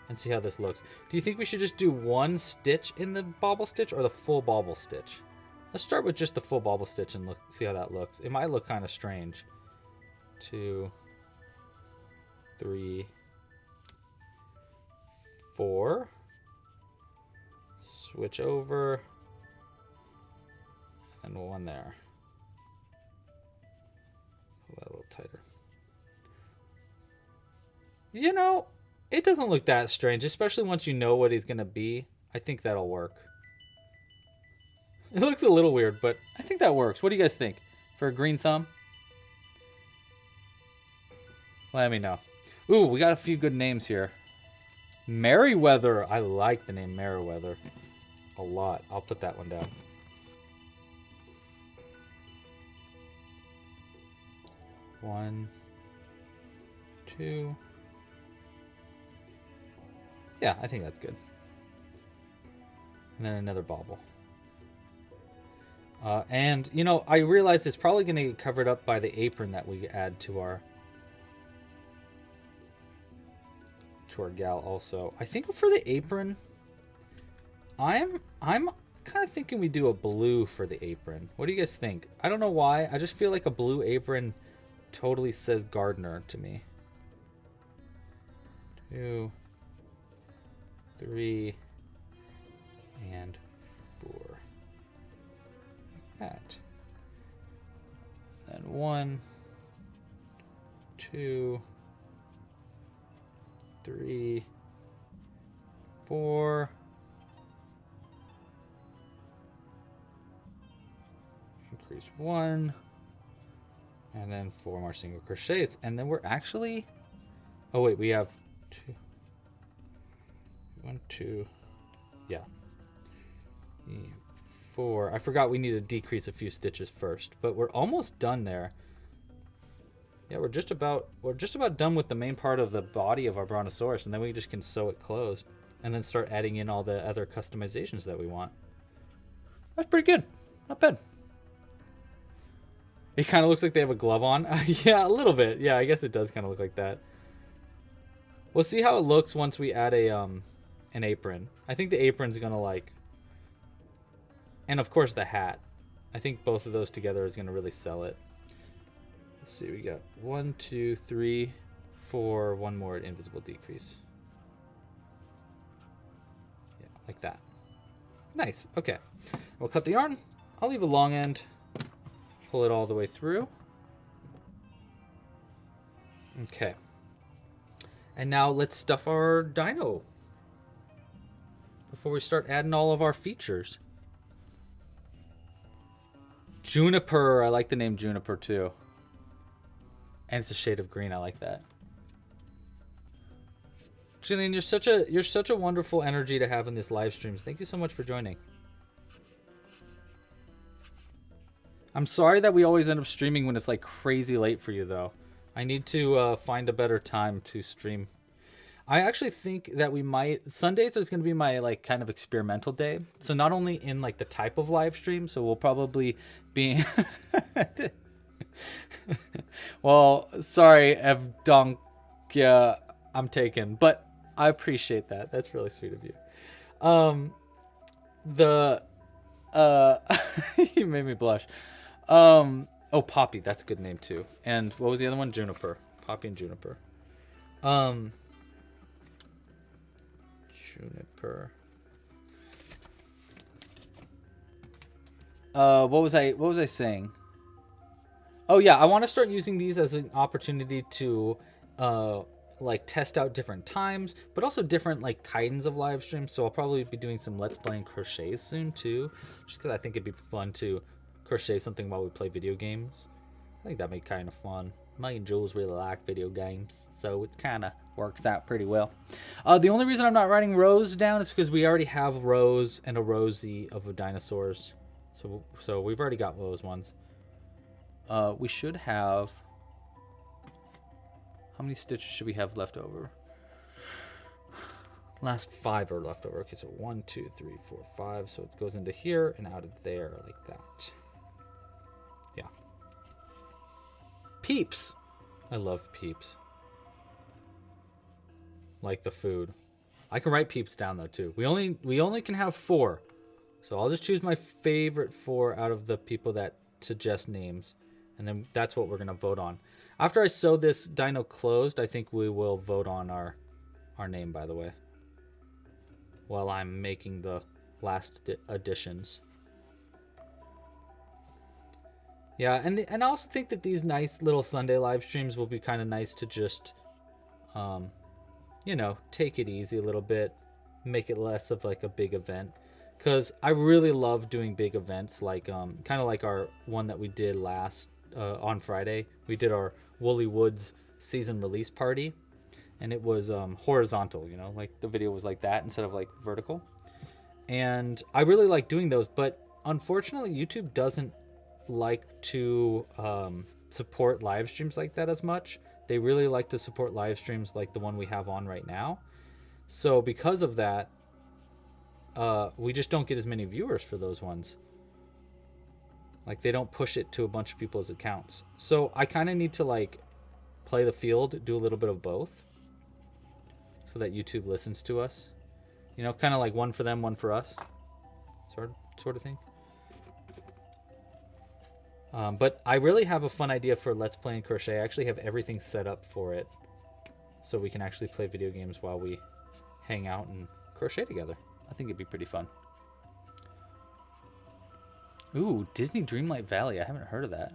and see how this looks. Do you think we should just do 1 stitch in the bobble stitch or the full bobble stitch? Let's start with just the full bobble stitch and see how that looks. It might look kind of strange. 2, 3, 4. Switch over. And 1 there. Pull that a little tighter. You know, it doesn't look that strange, especially once you know what he's going to be. I think that'll work. It looks a little weird, but I think that works. What do you guys think? For a green thumb? Let me know. Ooh, we got a few good names here. Merryweather. I like the name Merryweather a lot. I'll put that one down. 1, 2. Yeah, I think that's good. And then another bobble. And, you know, I realize it's probably going to get covered up by the apron that we add to our gal also. I think for the apron, I'm kind of thinking we do a blue for the apron. What do you guys think? I don't know why. I just feel like a blue apron totally says gardener to me. 2, 3, and 4. that. Then 1, 2, 3, 4. Increase 1. And then 4 more single crochets. And then we're actually... Oh, wait, we have 2. 1, 2. Yeah. 4. I forgot we need to decrease a few stitches first, but we're almost done there. Yeah, we're just about done with the main part of the body of our brontosaurus, and then we just can sew it closed and then start adding in all the other customizations that we want. That's pretty good. Not bad. It kind of looks like they have a glove on. Yeah, a little bit. Yeah, I guess it does kind of look like that. We'll see how it looks once we add a an apron. I think the apron's gonna like, and of course the hat. I think both of those together is gonna really sell it. Let's see, we got 1, 2, 3, 4. One more invisible decrease. Yeah, like that. Nice. Okay, we'll cut the yarn. I'll leave a long end. Pull it all the way through. Okay. And now let's stuff our dino before we start adding all of our features. Juniper. I like the name Juniper too. And it's a shade of green. I like that. Jillian, you're such a wonderful energy to have in this live streams. Thank you so much for joining. I'm sorry that we always end up streaming when it's like crazy late for you though. I need to find a better time to stream. I actually think that we might... Sundays is going to be my like kind of experimental day. So not only in like the type of live stream, so we'll probably be... Well, sorry, Evdonk. Yeah, I'm taken. But I appreciate that. That's really sweet of you. You made me blush. Oh, Poppy, that's a good name too. And what was the other one? Juniper. Poppy and Juniper. Juniper. What was I saying? Oh yeah, I want to start using these as an opportunity to like test out different times, but also different like kinds of live streams. So I'll probably be doing some Let's Play and crochets soon too, just because I think it'd be fun to crochet something while we play video games. I think that'd be kind of fun. Me and Jules really like video games, so it kind of works out pretty well. The only reason I'm not writing rows down is because we already have rows and a rosy of dinosaurs. So we've already got those ones. We should have... How many stitches should we have left over? Last 5 are left over. Okay, so 1, 2, 3, 4, 5. So it goes into here and out of there like that. Yeah. Peeps. I love Peeps. Like the food. I can write Peeps down though too. We only can have 4. So I'll just choose my favorite 4 out of the people that suggest names. And then that's what we're going to vote on. After I sew this dino closed, I think we will vote on our name, by the way. While I'm making the last additions. Yeah, and I also think that these nice little Sunday live streams will be kind of nice to just, you know, take it easy a little bit. Make it less of like a big event. Because I really love doing big events, like kind of like our one that we did last on Friday. We did our Woolly Woods season release party, and it was horizontal, you know, like the video was like that instead of like vertical. And I really like doing those, but unfortunately YouTube doesn't like to support live streams like that as much. They really like to support live streams like the one we have on right now. So because of that, we just don't get as many viewers for those ones. Like they don't push it to a bunch of people's accounts. So I kind of need to like play the field, do a little bit of both, so that YouTube listens to us. You know, kind of like one for them, one for us, sort of thing. But I really have a fun idea for Let's Play and Crochet. I actually have everything set up for it, so we can actually play video games while we hang out and crochet together. I think it'd be pretty fun. Ooh, Disney Dreamlight Valley. I haven't heard of that.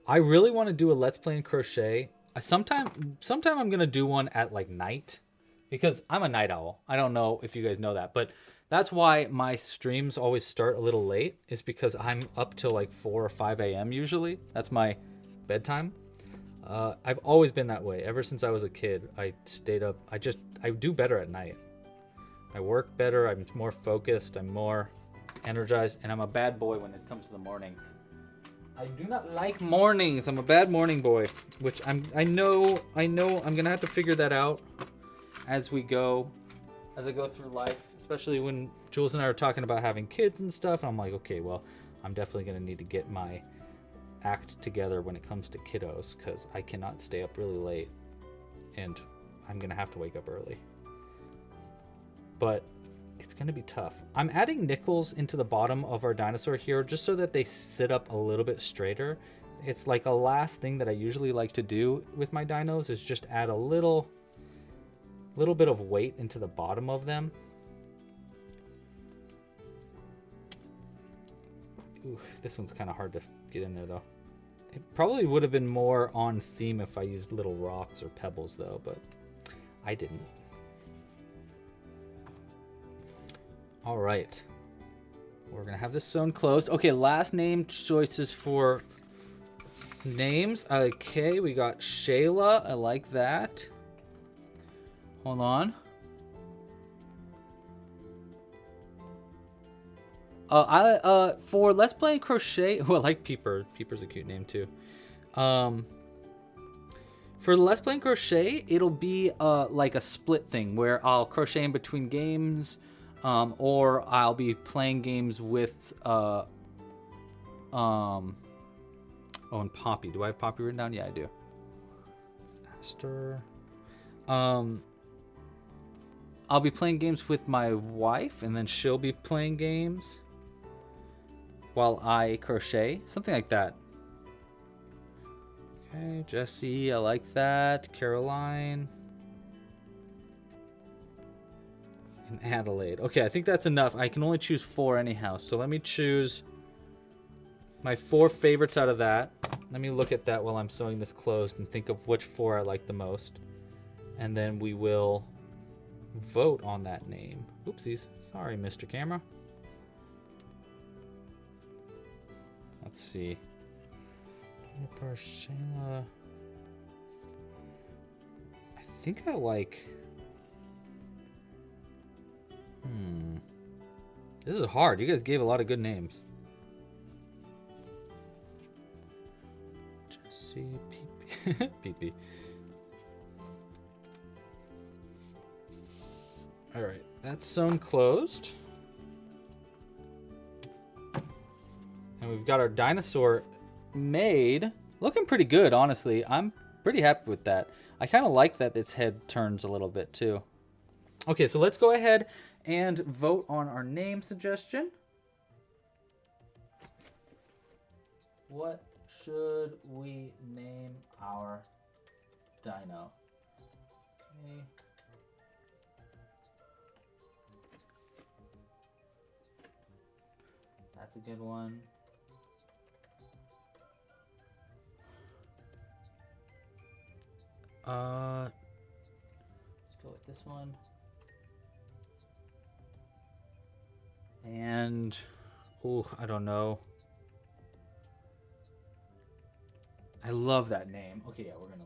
I really want to do a Let's Play in Crochet. Sometime I'm going to do one at like night because I'm a night owl. I don't know if you guys know that, but that's why my streams always start a little late. Is because I'm up till like 4 or 5 a.m. usually. That's my bedtime. I've always been that way. Ever since I was a kid, I stayed up. I do better at night. I work better. I'm more focused. I'm more energized. And I'm a bad boy when it comes to the mornings. I do not like mornings. I'm a bad morning boy, which I know I'm going to have to figure that out as I go through life, especially when Jules and I are talking about having kids and stuff. And I'm like, okay, well, I'm definitely going to need to get my act together when it comes to kiddos because I cannot stay up really late and I'm going to have to wake up early. But it's going to be tough. I'm adding nickels into the bottom of our dinosaur here just so that they sit up a little bit straighter. It's like a last thing that I usually like to do with my dinos is just add a little bit of weight into the bottom of them. Ooh, this one's kind of hard to get in there though. It probably would have been more on theme if I used little rocks or pebbles though, but I didn't. All right, we're gonna have this sewn closed. Okay, last name choices for names. Okay, we got Shayla. I like that. Hold on. For Let's Play Crochet. Oh, I like Peeper. Peeper's a cute name too. For Let's Play Crochet, it'll be like a split thing where I'll crochet in between games. Or I'll be playing games with, oh, and Poppy. Do I have Poppy written down? Yeah, I do. Master. I'll be playing games with my wife, and then she'll be playing games while I crochet. Something like that. Okay, Jessie, I like that. Caroline. And Adelaide. Okay, I think that's enough. I can only choose 4 anyhow. So let me choose my 4 favorites out of that. Let me look at that while I'm sewing this closed and think of which 4 I like the most. And then we will vote on that name. Oopsies. Sorry, Mr. Camera. Let's see. Shayla. I think I like... This is hard. You guys gave a lot of good names. Jessie, Pee-Pee. Pee-Pee. Alright, that's sewn closed. And we've got our dinosaur made. Looking pretty good, honestly. I'm pretty happy with that. I kind of like that its head turns a little bit too. Okay, so let's go ahead and vote on our name suggestion. What should we name our dino? Okay. That's a good one. Let's go with this one. And, oh, I don't know. I love that name. Okay, yeah, we're gonna...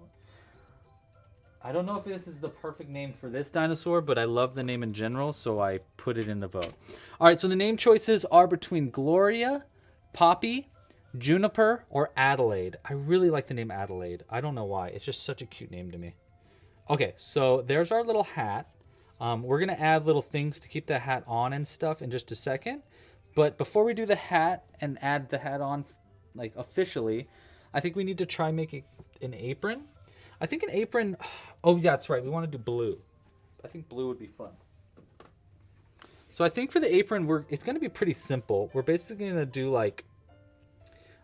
I don't know if this is the perfect name for this dinosaur, but I love the name in general, so I put it in the vote. All right, so the name choices are between Gloria, Poppy, Juniper, or Adelaide. I really like the name Adelaide. I don't know why. It's just such a cute name to me. Okay, so there's our little hat. We're going to add little things to keep the hat on and stuff in just a second. But before we do the hat and add the hat on, like, officially, I think we need to try making an apron. I think an apron... Oh, yeah, that's right. We want to do blue. I think blue would be fun. So I think for the apron, it's going to be pretty simple. We're basically going to do, like...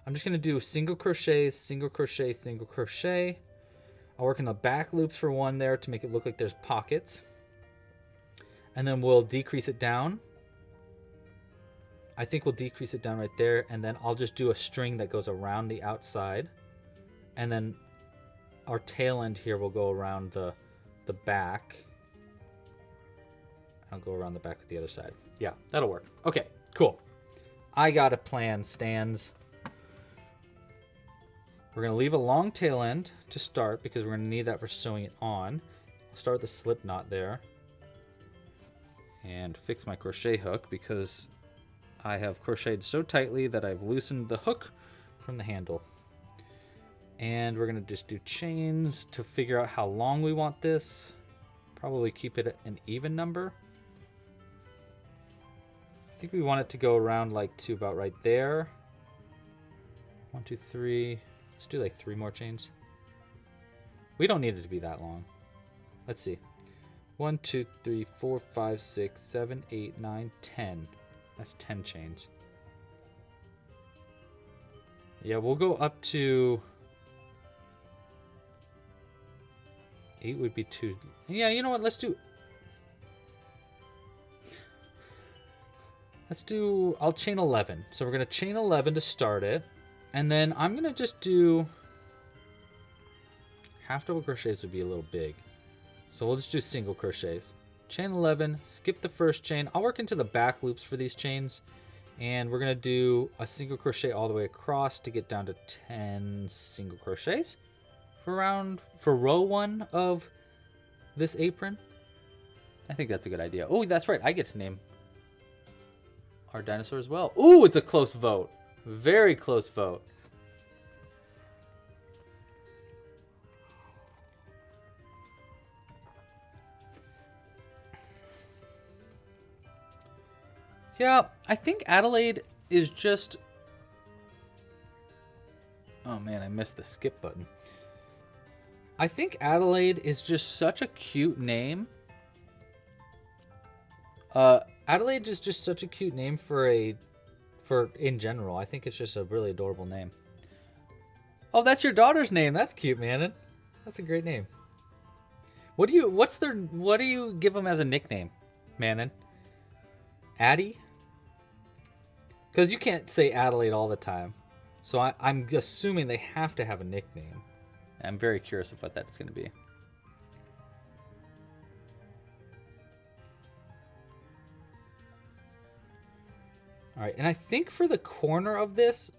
I'm just going to do single crochet, single crochet, single crochet. I'll work in the back loops for one there to make it look like there's pockets. And then we'll decrease it down. I think we'll decrease it down right there, and then I'll just do a string that goes around the outside, and then our tail end here will go around the back. I'll go around the back with the other side. Yeah, that'll work. Okay, cool. I got a plan, Stans. We're going to leave a long tail end to start because we're going to need that for sewing it on. I'll start with the slip knot there. And fix my crochet hook because I have crocheted so tightly that I've loosened the hook from the handle. And we're going to just do chains to figure out how long we want this. Probably keep it an even number. I think we want it to go around like to about right there. 1, 2, 3. Let's do like 3 more chains. We don't need it to be that long. Let's see. 1, 2, 3, 4, 5, 6, 7, 8, 9, 10. That's 10 chains. Yeah, we'll go up to 8 would be too. Yeah, you know what? Let's do. I'll chain 11. So we're going to chain 11 to start it. And then I'm going to just do. Half double crochets would be a little big. So we'll just do single crochets. Chain 11, skip the first chain. I'll work into the back loops for these chains. And we're going to do a single crochet all the way across to get down to 10 single crochets for row 1 of this apron. I think that's a good idea. Oh, that's right. I get to name our dinosaur as well. Ooh, it's a close vote. Very close vote. Yeah, I think Adelaide is just... Oh man, I missed the skip button. I think Adelaide is just such a cute name. Adelaide is just such a cute name for in general. I think it's just a really adorable name. Oh, that's your daughter's name. That's cute, Manon. That's a great name. What do you give them as a nickname, Manon? Addie? Because you can't say Adelaide all the time. So I'm assuming they have to have a nickname. I'm very curious of what that's going to be. All right, and I think for the corner of this,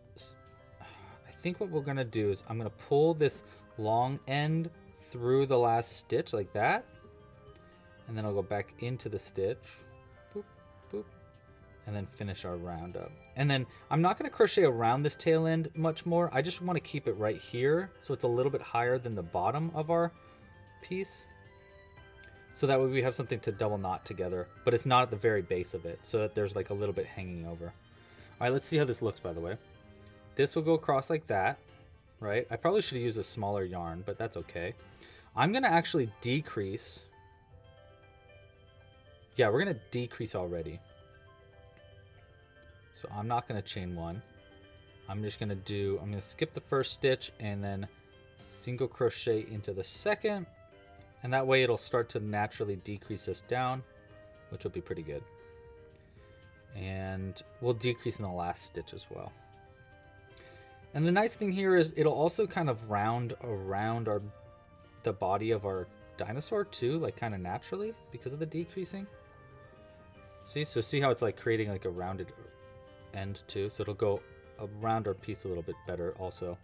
I think what we're going to do is I'm going to pull this long end through the last stitch like that. And then I'll go back into the stitch. Boop, boop. And then finish our round up. And then I'm not going to crochet around this tail end much more. I just want to keep it right here so it's a little bit higher than the bottom of our piece. So that way we have something to double knot together, but it's not at the very base of it, so that there's like a little bit hanging over. All right, let's see how this looks, by the way. This will go across like that, right? I probably should have used a smaller yarn, but that's okay. I'm going to actually decrease. Yeah, we're going to decrease already. So I'm not going to chain 1. I'm going to skip the first stitch and then single crochet into the second. And that way it'll start to naturally decrease us down, which will be pretty good. And we'll decrease in the last stitch as well. And the nice thing here is it'll also kind of round around the body of our dinosaur too, like kind of naturally because of the decreasing. So see how it's like creating like a rounded end too. So it'll go around our piece a little bit better also.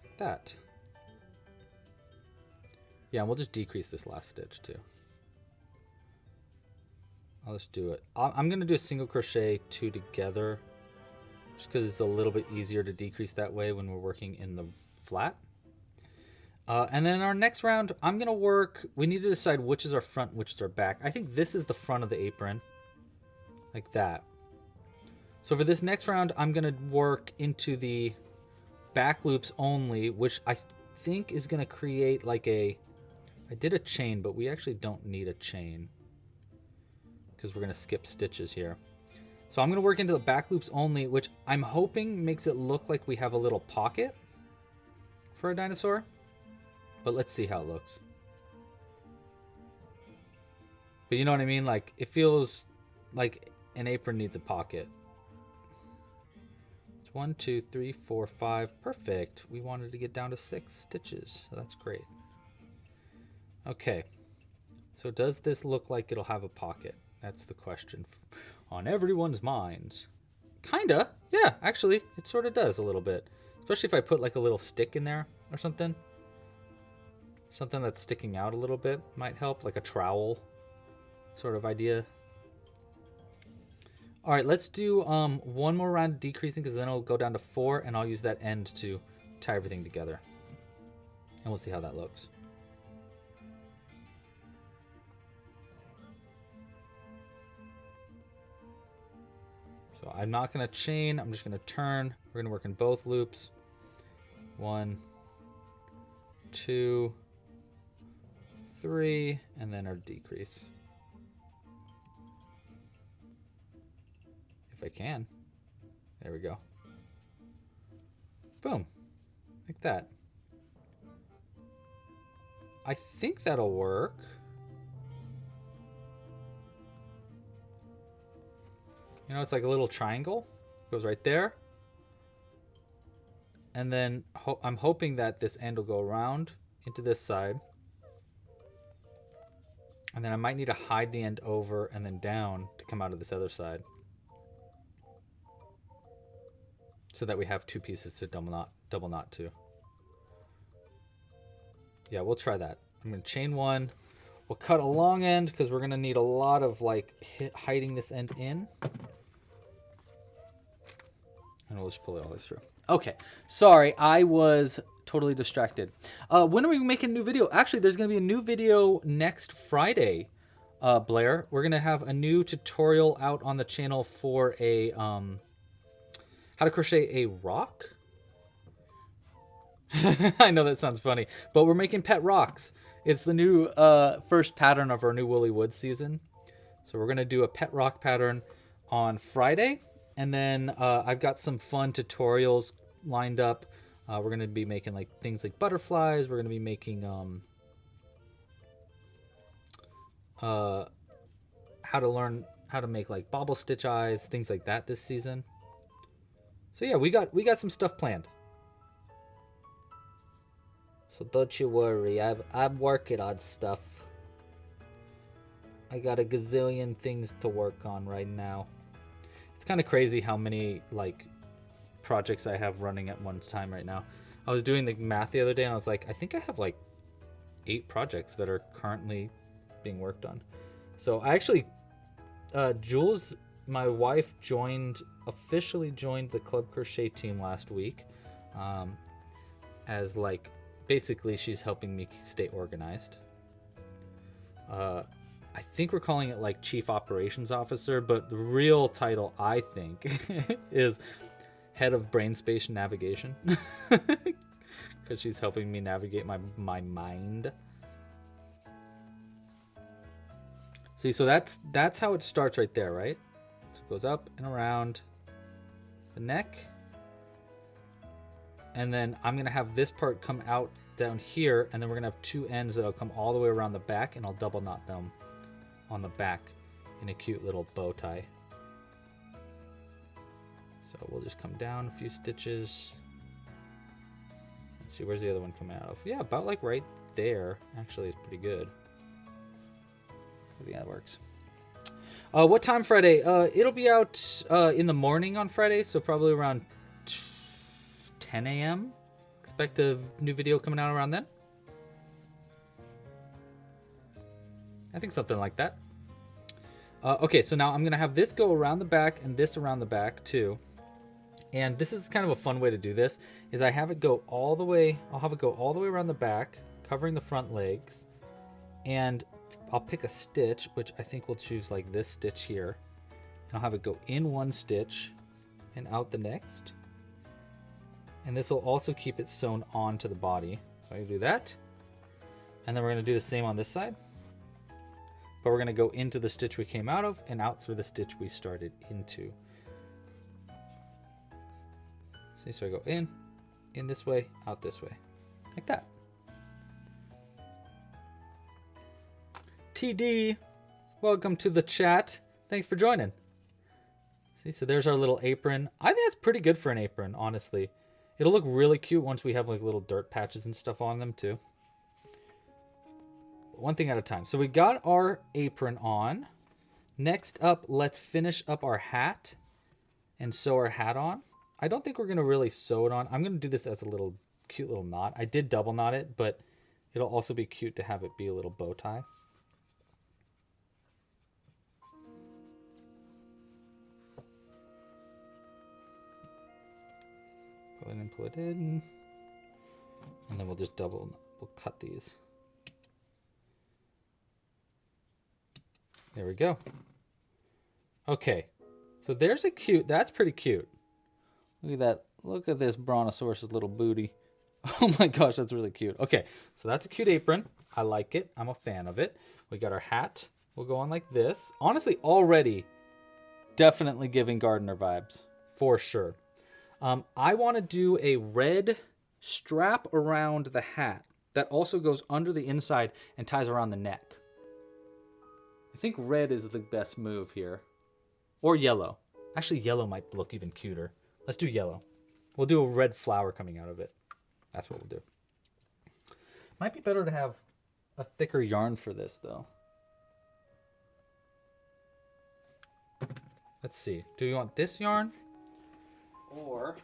Like that. Yeah, and we'll just decrease this last stitch too. I'll just do it. I'm going to do a single crochet 2 together just because it's a little bit easier to decrease that way when we're working in the flat. And then our next round, I'm going to work, we need to decide which is our front, which is our back. I think this is the front of the apron, like that. So for this next round, I'm going to work into the back loops only, which I think is going to create like a, I did a chain, but we actually don't need a chain because we're going to skip stitches here. So I'm going to work into the back loops only, which I'm hoping makes it look like we have a little pocket for a dinosaur. But let's see how it looks. But you know what I mean? Like, it feels like an apron needs a pocket. It's 1, 2, 3, 4, 5. Perfect. We wanted to get down to 6 stitches, so that's great. Okay. So does this look like it'll have a pocket? That's the question on everyone's minds. Kinda. Yeah, actually, it sort of does a little bit. Especially if I put like a little stick in there or something. Something that's sticking out a little bit might help, like a trowel sort of idea. All right, let's do one more round of decreasing, because then it'll go down to 4, and I'll use that end to tie everything together. And we'll see how that looks. So I'm not going to chain. I'm just going to turn. We're going to work in both loops. 1, 2, 3, and then our decrease. If I can. There we go. Boom. Like that. I think that'll work. You know, it's like a little triangle. Goes right there. And then I'm hoping that this end will go around into this side. And then I might need to hide the end over and then down to come out of this other side. So that we have 2 pieces to double knot to. Yeah, we'll try that. I'm going to chain 1. We'll cut a long end because we're going to need a lot of like hiding this end in. And we'll just pull it all the way through. Okay, sorry, I was totally distracted. When are we making a new video? Actually, there's going to be a new video next Friday, Blair. We're going to have a new tutorial out on the channel for a how to crochet a rock. I know that sounds funny, but we're making pet rocks. It's the new first pattern of our new Woolly Woods season. So we're going to do a pet rock pattern on Friday. And then I've got some fun tutorials lined up. We're going to be making like things like butterflies. We're going to be making how to learn how to make like bobble stitch eyes, things like that this season. So yeah, we got some stuff planned. So don't you worry, I'm working on stuff. I got a gazillion things to work on right now. It's kind of crazy how many like projects I have running at one time right now. I was doing the math the other day and I was like, I think I have like 8 projects that are currently being worked on. So I actually, Jules, my wife, officially joined the Club Crochet team last week. As like, basically she's helping me stay organized. I think we're calling it like Chief Operations Officer, but the real title, I think, is Head of Brain Space Navigation. Because she's helping me navigate my mind. See, so that's how it starts right there, right? So it goes up and around the neck. And then I'm going to have this part come out down here, and then we're going to have 2 ends that'll come all the way around the back, and I'll double knot them on the back in a cute little bow tie. So we'll just come down a few stitches. Let's see, where's the other one coming out of? Yeah, about like right there. Actually, it's pretty good. I think that works. What time Friday? It'll be out in the morning on Friday, so probably around 10 a.m. Expect a new video coming out around then. I think something like that. Okay, so now I'm going to have this go around the back and this around the back too. And this is kind of a fun way to do this, is I have it go all the way, I'll have it go all the way around the back, covering the front legs. And I'll pick a stitch, which I think we'll choose like this stitch here. And I'll have it go in one stitch and out the next. And this will also keep it sewn onto the body. So I do that. And then we're going to do the same on this side. But we're going to go into the stitch we came out of and out through the stitch we started into. See, so I go in this way, out this way. Like that. TD. Welcome to the chat. Thanks for joining. See, so there's our little apron. I think that's pretty good for an apron, honestly. It'll look really cute once we have like little dirt patches and stuff on them too. One thing at a time. So we got our apron on. Next up, let's finish up our hat and sew our hat on. I don't think we're going to really sew it on. I'm going to do this as a little cute little knot. I did double knot it, but it'll also be cute to have it be a little bow tie. Pull it in, pull it in. And then we'll just we'll cut these. There we go. Okay. So there's a cute, that's pretty cute. Look at that. Look at this brontosaurus's little booty. Oh my gosh, that's really cute. Okay, so that's a cute apron. I like it. I'm a fan of it. We got our hat. We'll go on like this. Honestly, already definitely giving gardener vibes for sure. I want to do a red strap around the hat that also goes under the inside and ties around the neck. I think red is the best move here. Or yellow. Actually, yellow might look even cuter. Let's do yellow. We'll do a red flower coming out of it. That's what we'll do. Might be better to have a thicker yarn for this, though. Let's see. Do you want this yarn? Or...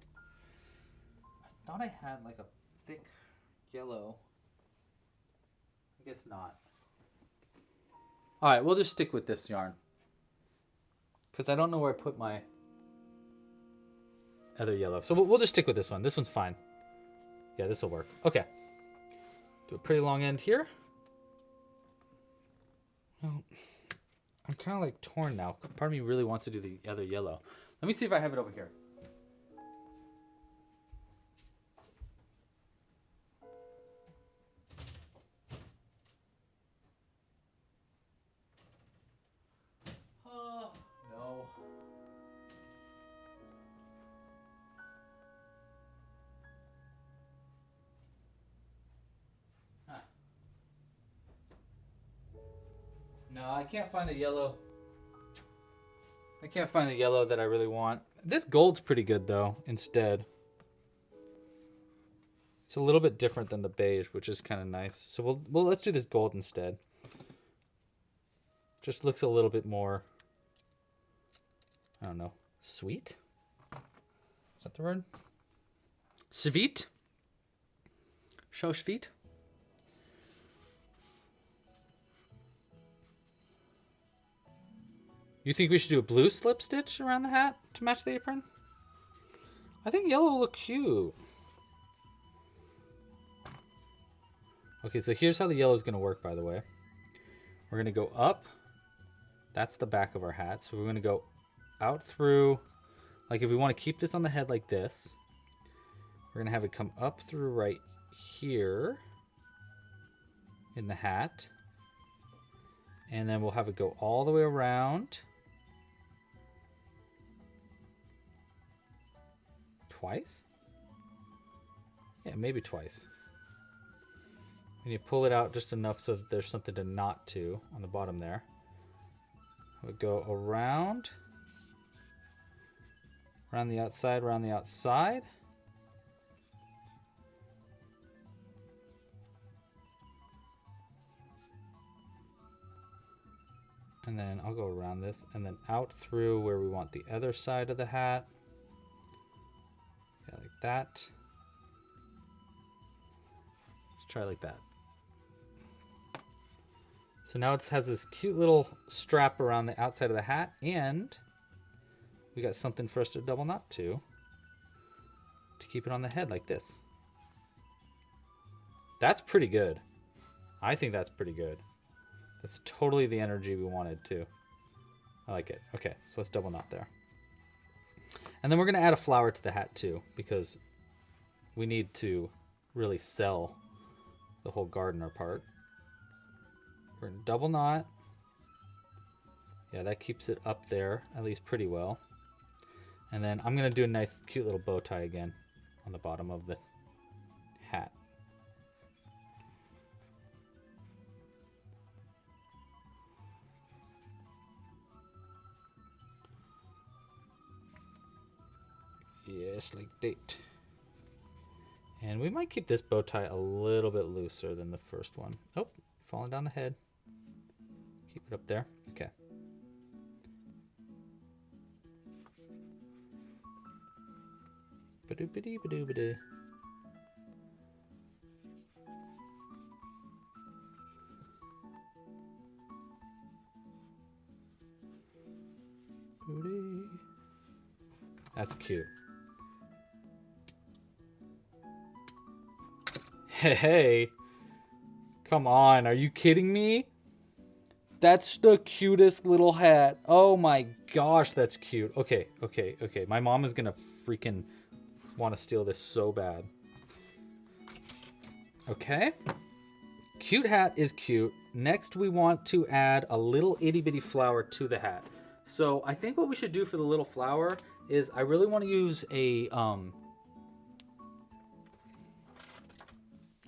I thought I had like a thick yellow. I guess not. All right, we'll just stick with this yarn. Because I don't know where I put my other yellow. So we'll just stick with this one. This one's fine. Yeah, this will work. Okay. Do a pretty long end here. Well, I'm kind of like torn now. Part of me really wants to do the other yellow. Let me see if I have it over here. Oh, no. Huh. No, I can't find the yellow. I can't find the yellow that I really want. This gold's pretty good though, instead. It's a little bit different than the beige, which is kind of nice. So let's do this gold instead. Just looks a little bit more, I don't know, sweet? Is that the word? Sweet? So sweet? You think we should do a blue slip stitch around the hat to match the apron? I think yellow will look cute. Okay, so here's how the yellow is going to work, by the way. We're going to go up. That's the back of our hat. So we're going to go out through, like if we want to keep this on the head like this, we're going to have it come up through right here in the hat. And then we'll have it go all the way around. Twice? Yeah, maybe twice. And you pull it out just enough so that there's something to knot to on the bottom there. We'll go around the outside, around the outside. And then I'll go around this and then out through where we want the other side of the hat. Yeah, like that. Let's try like that. So now it has this cute little strap around the outside of the hat, and we got something for us to double knot to keep it on the head like this. That's pretty good. I think that's pretty good. That's totally the energy we wanted too. I like it. Okay, so let's double knot there. And then we're going to add a flower to the hat too, because we need to really sell the whole gardener part. We're going to double knot. Yeah, that keeps it up there, at least pretty well. And then I'm going to do a nice, cute little bow tie again on the bottom of the hat. Yes, like that. And we might keep this bow tie a little bit looser than the first one. Oh, falling down the head. Keep it up there. Okay. Ba-doo-ba-doo-ba-doo-ba-doo. That's cute. Hey, come on, are you kidding me? That's the cutest little hat. Oh my gosh, that's cute. Okay. My mom is gonna freaking want to steal this so bad. Okay. Cute hat is cute. Next, we want to add a little itty bitty flower to the hat. So I think what we should do for the little flower is I really want to use a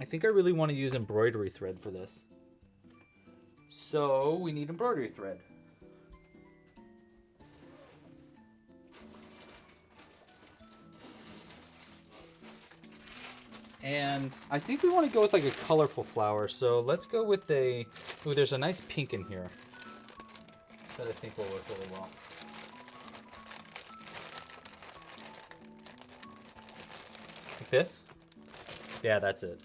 I think I really want to use embroidery thread for this. So we need embroidery thread. And I think we want to go with like a colorful flower. So let's go with a, ooh, there's a nice pink in here that I think will work really well. Like this? Yeah, that's it.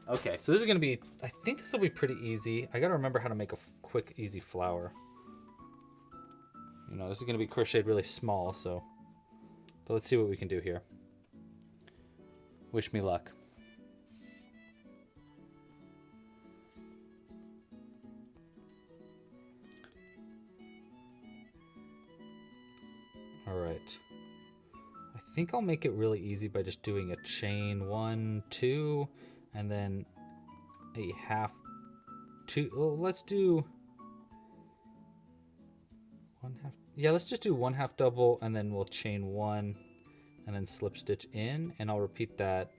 Okay, so this is going to be, I think this will be pretty easy. I got to remember how to make a quick, easy flower. You know, this is going to be crocheted really small, so. But let's see what we can do here. Wish me luck. All right. I think I'll make it really easy by just doing a chain 1, 2, and then a half 2. Oh, let's do 1/2. Yeah, let's just do 1/2 double, and then we'll chain 1 and then slip stitch in, and I'll repeat that.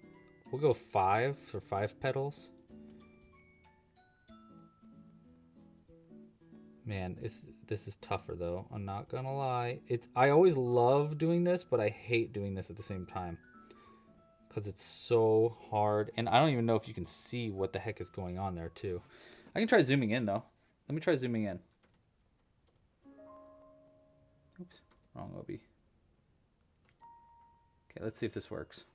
We'll go 5 for 5 petals. Man, this is tougher though. I'm not gonna lie. I always love doing this, but I hate doing this at the same time because it's so hard, and I don't even know if you can see what the heck is going on there too. I can try zooming in though. Let me try zooming in. Oops, wrong Obi. Okay, let's see if this works.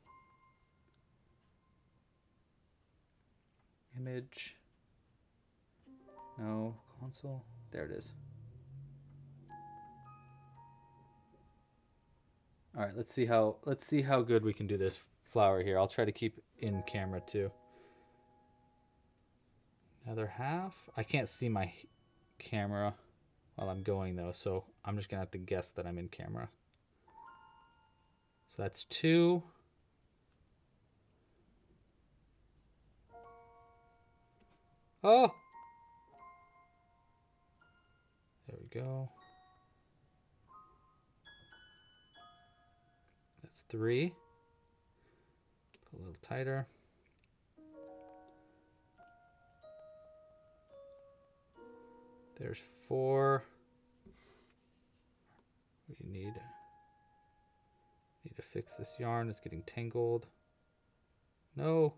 Image. No, console. There it is. All right, let's see how good we can do this flower here. I'll try to keep in camera too. Another half. I can't see my camera while I'm going though, so I'm just gonna have to guess that I'm in camera. So that's 2. Oh! There we go. That's 3. Put a little tighter. There's 4. We need to fix this yarn. It's getting tangled. No.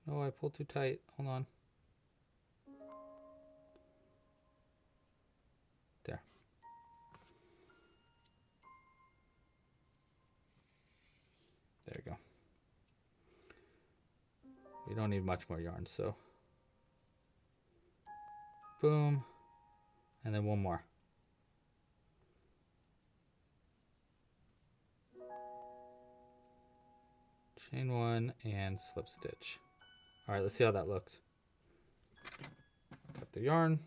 No, I pulled too tight. Hold on. There. There you go. We don't need much more yarn, so. Boom. And then one more. Chain 1 and slip stitch. All right, let's see how that looks. Cut the yarn.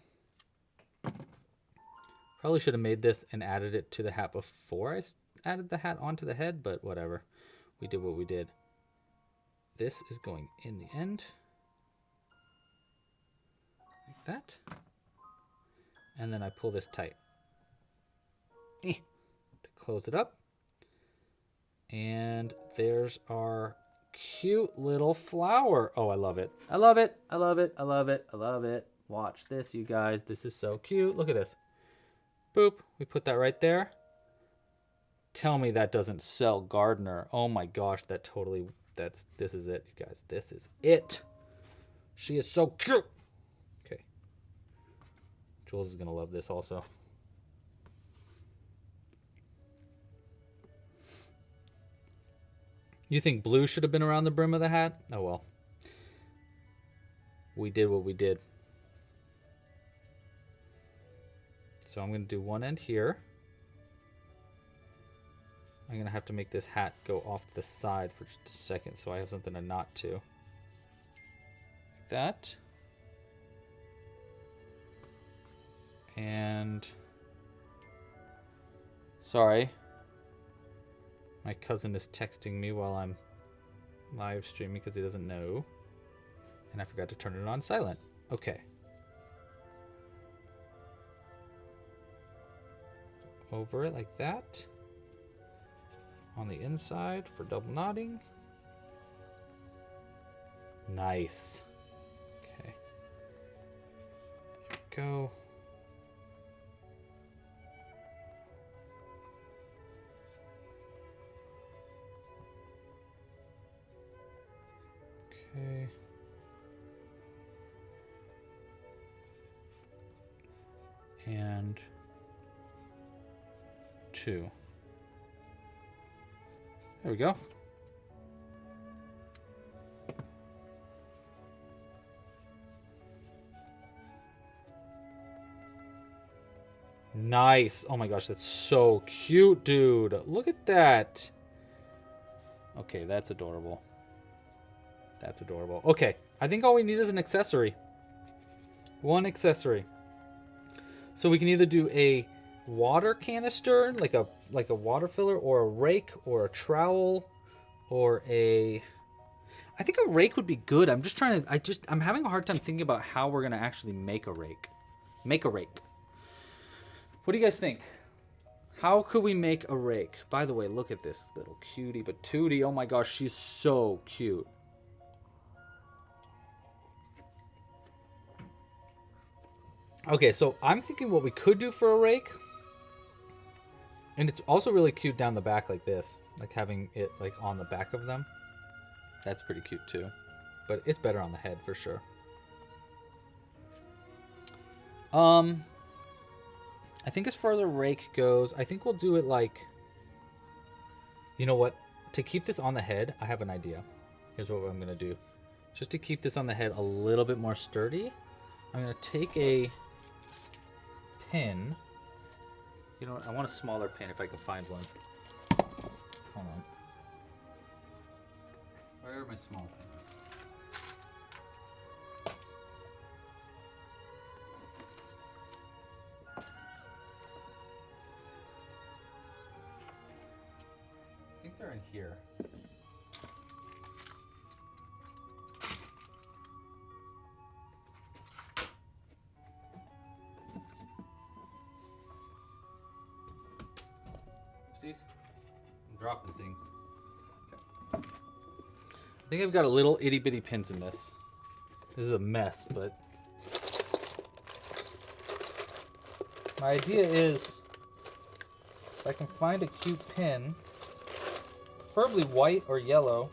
Probably should have made this and added it to the hat before I added the hat onto the head, but whatever. We did what we did. This is going in the end. Like that. And then I pull this tight. To close it up. And there's our cute little flower. Oh, I love it. I love it. I love it. I love it. I love it. Watch this, you guys. This is so cute. Look at this. Boop. We put that right there. Tell me that doesn't sell Gardener. Oh my gosh, that totally, this is it, you guys. This is it. She is so cute. Okay. Jules is going to love this also. You think blue should have been around the brim of the hat? Oh well. We did what we did. So I'm going to do one end here. I'm going to have to make this hat go off to the side for just a second so I have something to knot to. Like that. And... sorry. My cousin is texting me while I'm live streaming because he doesn't know. And I forgot to turn it on silent. Okay. Over it like that. On the inside for double knotting. Nice. Okay. There we go. Okay. And 2. There we go. Nice. Oh my gosh, that's so cute, dude. Look at that. Okay, that's adorable. That's adorable. Okay, I think all we need is an accessory. One accessory. So we can either do a water canister, like a water filler, or a rake, or a trowel, or a... I think a rake would be good. I'm just trying to... I'm having a hard time thinking about how we're going to actually make a rake. Make a rake. What do you guys think? How could we make a rake? By the way, look at this little cutie patootie. Oh my gosh, she's so cute. Okay, so I'm thinking what we could do for a rake. And it's also really cute down the back like this. Like having it like on the back of them. That's pretty cute too. But it's better on the head for sure. I think as far as the rake goes, I think we'll do it like... You know what? To keep this on the head, I have an idea. Here's what I'm going to do. Just to keep this on the head a little bit more sturdy, I'm going to take a pin. You know what? I want a smaller pin if I can find one. Hold on. Where are my small pins? I think they're in here. Oopsies. I'm dropping things. Okay. I think I've got a little itty bitty pins in this. This is a mess, but my idea is if I can find a cute pin, preferably white or yellow.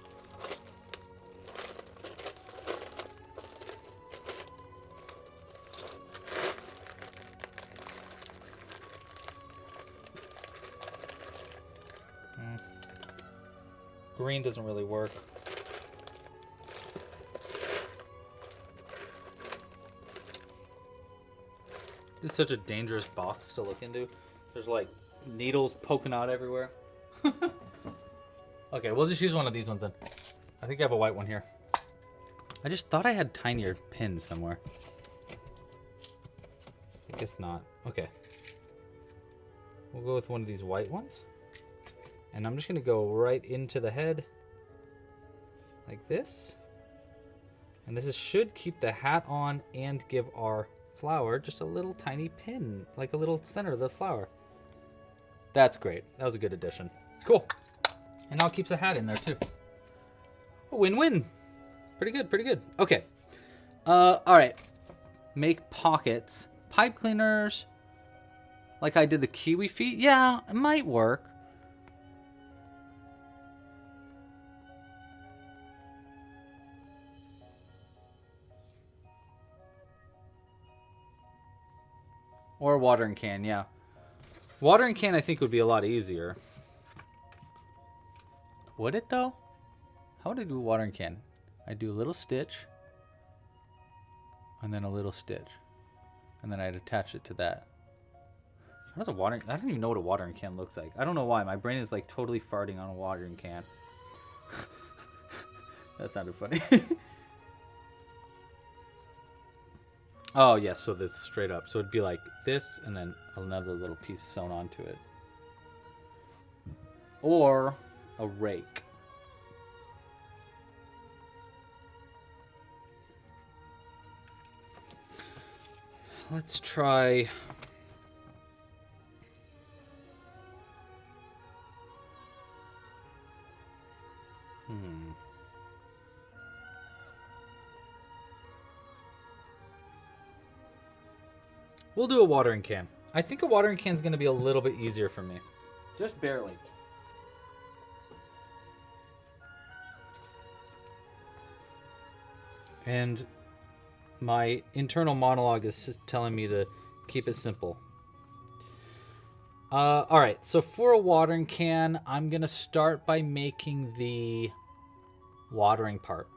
Green doesn't really work. This is such a dangerous box to look into. There's like needles poking out everywhere. Okay, we'll just use one of these ones then. I think I have a white one here. I just thought I had tinier pins somewhere. I guess not. Okay. We'll go with one of these white ones. And I'm just going to go right into the head. Like this. And this should keep the hat on and give our flower just a little tiny pin. Like a little center of the flower. That's great. That was a good addition. Cool. And now it keeps the hat in there too. A win-win. Pretty good, pretty good. Okay. Alright. Make pockets. Pipe cleaners. Like I did the kiwi feet. Yeah, it might work. Or a watering can, yeah. Watering can, I think, would be a lot easier. Would it, though? How would I do a watering can? I do a little stitch. And then a little stitch. And then I'd attach it to that. How does a watering... I don't even know what a watering can looks like. I don't know why. My brain is like totally farting on a watering can. That sounded funny. Oh, yes. So this straight up. So it'd be like this and then another little piece sewn onto it. Or a rake. Let's try... We'll do a watering can. I think a watering can is going to be a little bit easier for me. Just barely. And my internal monologue is telling me to keep it simple. All right, so for a watering can, I'm going to start by making the watering part.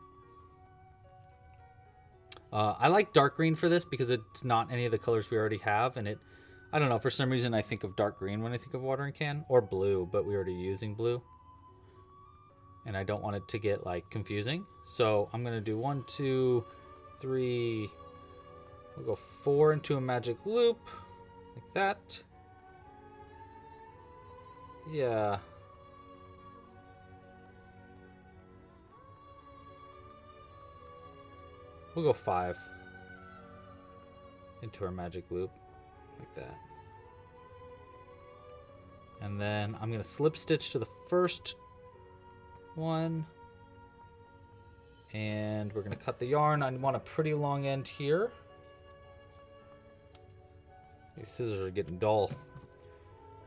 I like dark green for this because it's not any of the colors we already have, and I don't know, for some reason I think of dark green when I think of watering can, or blue, but we're already using blue. And I don't want it to get like confusing. So I'm going to do 1, 2, 3, we'll go 4 into a magic loop, like that. Yeah. We'll go 5 into our magic loop, like that. And then I'm going to slip stitch to the first one. And we're going to cut the yarn. I want a pretty long end here. These scissors are getting dull.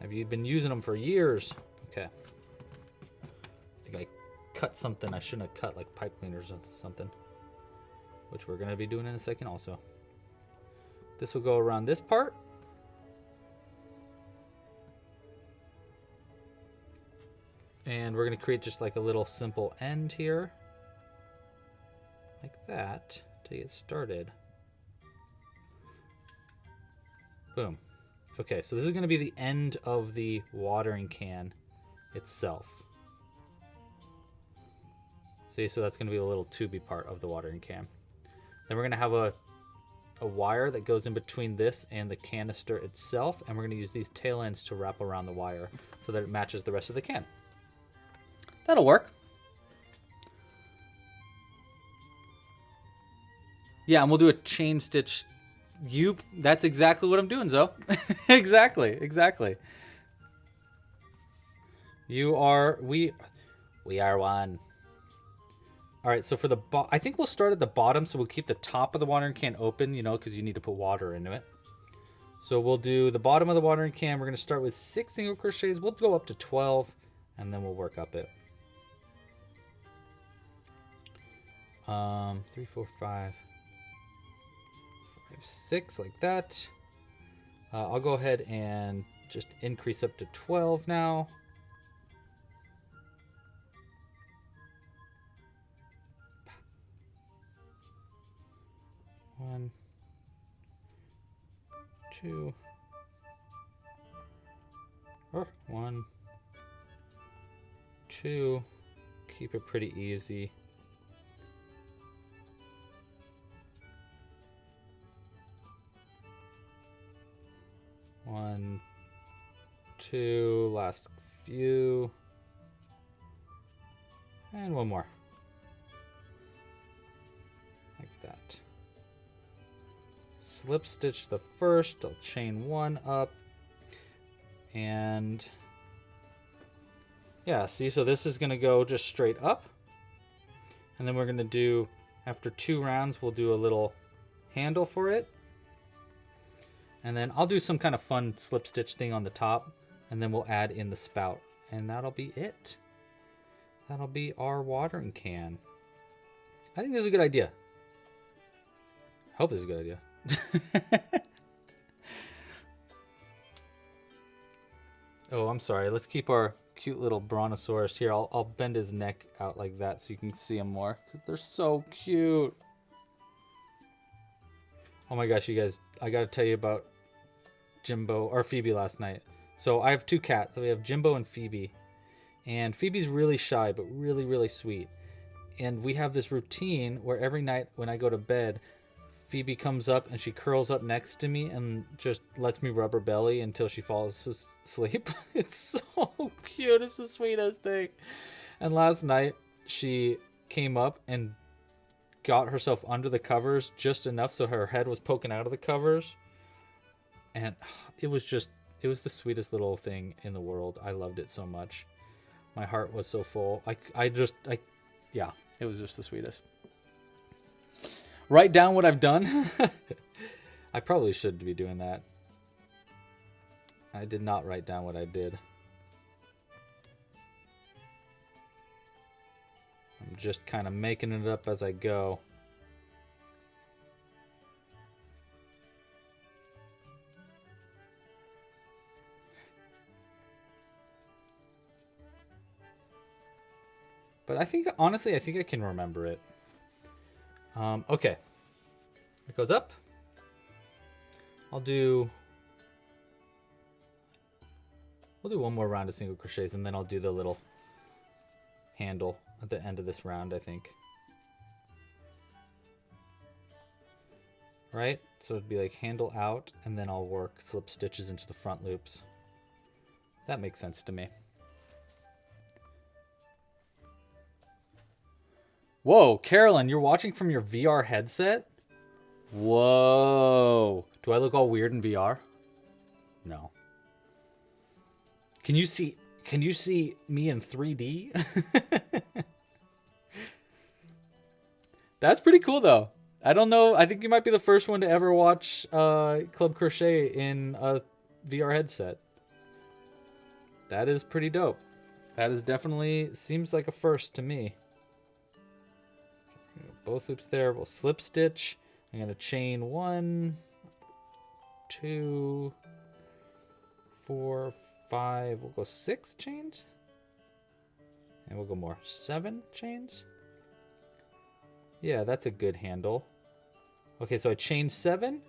Have you been using them for years? Okay. I think I cut something I shouldn't have cut, like pipe cleaners or something. Which we're going to be doing in a second also. This will go around this part. And we're going to create just like a little simple end here. Like that to get started. Boom. Okay, so this is going to be the end of the watering can itself. See, so that's going to be a little tubey part of the watering can. Then we're going to have a wire that goes in between this and the canister itself, and we're going to use these tail ends to wrap around the wire so that it matches the rest of the can. That'll work. Yeah, and we'll do a chain stitch. That's exactly what I'm doing, Zoe. Exactly. We are one. All right, so for the I think we'll start at the bottom, so we'll keep the top of the watering can open, you know, because you need to put water into it. So we'll do the bottom of the watering can. We're going to start with 6 single crochets. We'll go up to 12, and then we'll work up it. 3, 4, 5, 6, like that. I'll go ahead and just increase up to 12 now. One, 2, or 1, 2. Keep it pretty easy. One, 2, last few, and one more, like that. Slip stitch the first, I'll chain 1 up, and yeah, see, so this is going to go just straight up, and then we're going to do, after 2 rounds, we'll do a little handle for it. And then I'll do some kind of fun slip stitch thing on the top, and then we'll add in the spout, and that'll be it. That'll be our watering can. I think this is a good idea. I hope this is a good idea. Oh, I'm sorry. Let's keep our cute little brontosaurus here. I'll bend his neck out like that so you can see him more, because they're so cute. Oh my gosh, you guys, I gotta tell you about Jimbo or Phoebe last night. So I have two cats. So we have Jimbo and Phoebe. And Phoebe's really shy, but really, really sweet. And we have this routine where every night when I go to bed, Phoebe comes up and she curls up next to me and just lets me rub her belly until she falls asleep. It's so cute. It's the sweetest thing. And last night she came up and got herself under the covers just enough so her head was poking out of the covers. And it was the sweetest little thing in the world. I loved it so much. My heart was so full. Yeah, it was just the sweetest. Write down what I've done. I probably should be doing that. I did not write down what I did. I'm just kind of making it up as I go. But I think, honestly, I think I can remember it. Okay. It goes up. We'll do one more round of single crochets, and then I'll do the little handle at the end of this round, I think. Right? So it'd be like handle out, and then I'll work slip stitches into the front loops. That makes sense to me. Whoa, Carolyn, you're watching from your VR headset? Whoa. Do I look all weird in VR? No. Can you see me in 3D? That's pretty cool though. I don't know. I think you might be the first one to ever watch Club Crochet in a VR headset. That is pretty dope. That is definitely seems like a first to me. Both loops there. We'll slip stitch. I'm going to chain 1, 2, 4, 5. We'll go 6 chains. And we'll go more. 7 chains. Yeah, that's a good handle. Okay, so I chain 7.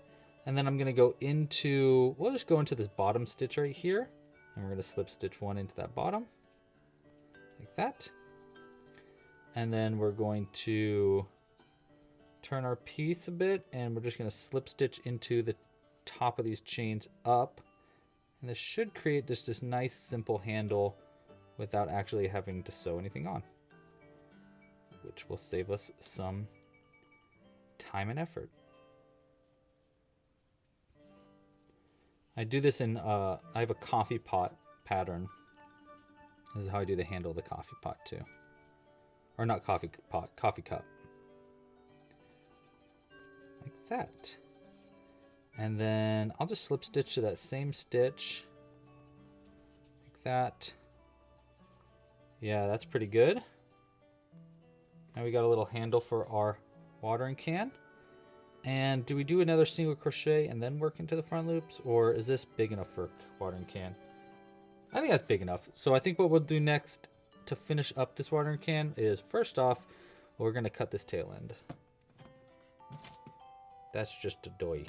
And then I'm going to go into... We'll just go into this bottom stitch right here. And we're going to slip stitch 1 into that bottom. Like that. And then we're going to... turn our piece a bit, and we're just going to slip stitch into the top of these chains up, and this should create just this nice simple handle without actually having to sew anything on, which will save us some time and effort. I do this in I have a coffee pot pattern. This is how I do the handle of the coffee pot too, or not coffee pot, coffee cup. Like that. And then I'll just slip stitch to that same stitch. Like that. Yeah, that's pretty good. Now we got a little handle for our watering can. And do we do another single crochet and then work into the front loops? Or is this big enough for watering can? I think that's big enough. So I think what we'll do next to finish up this watering can is, first off, we're going to cut this tail end. That's just a doy.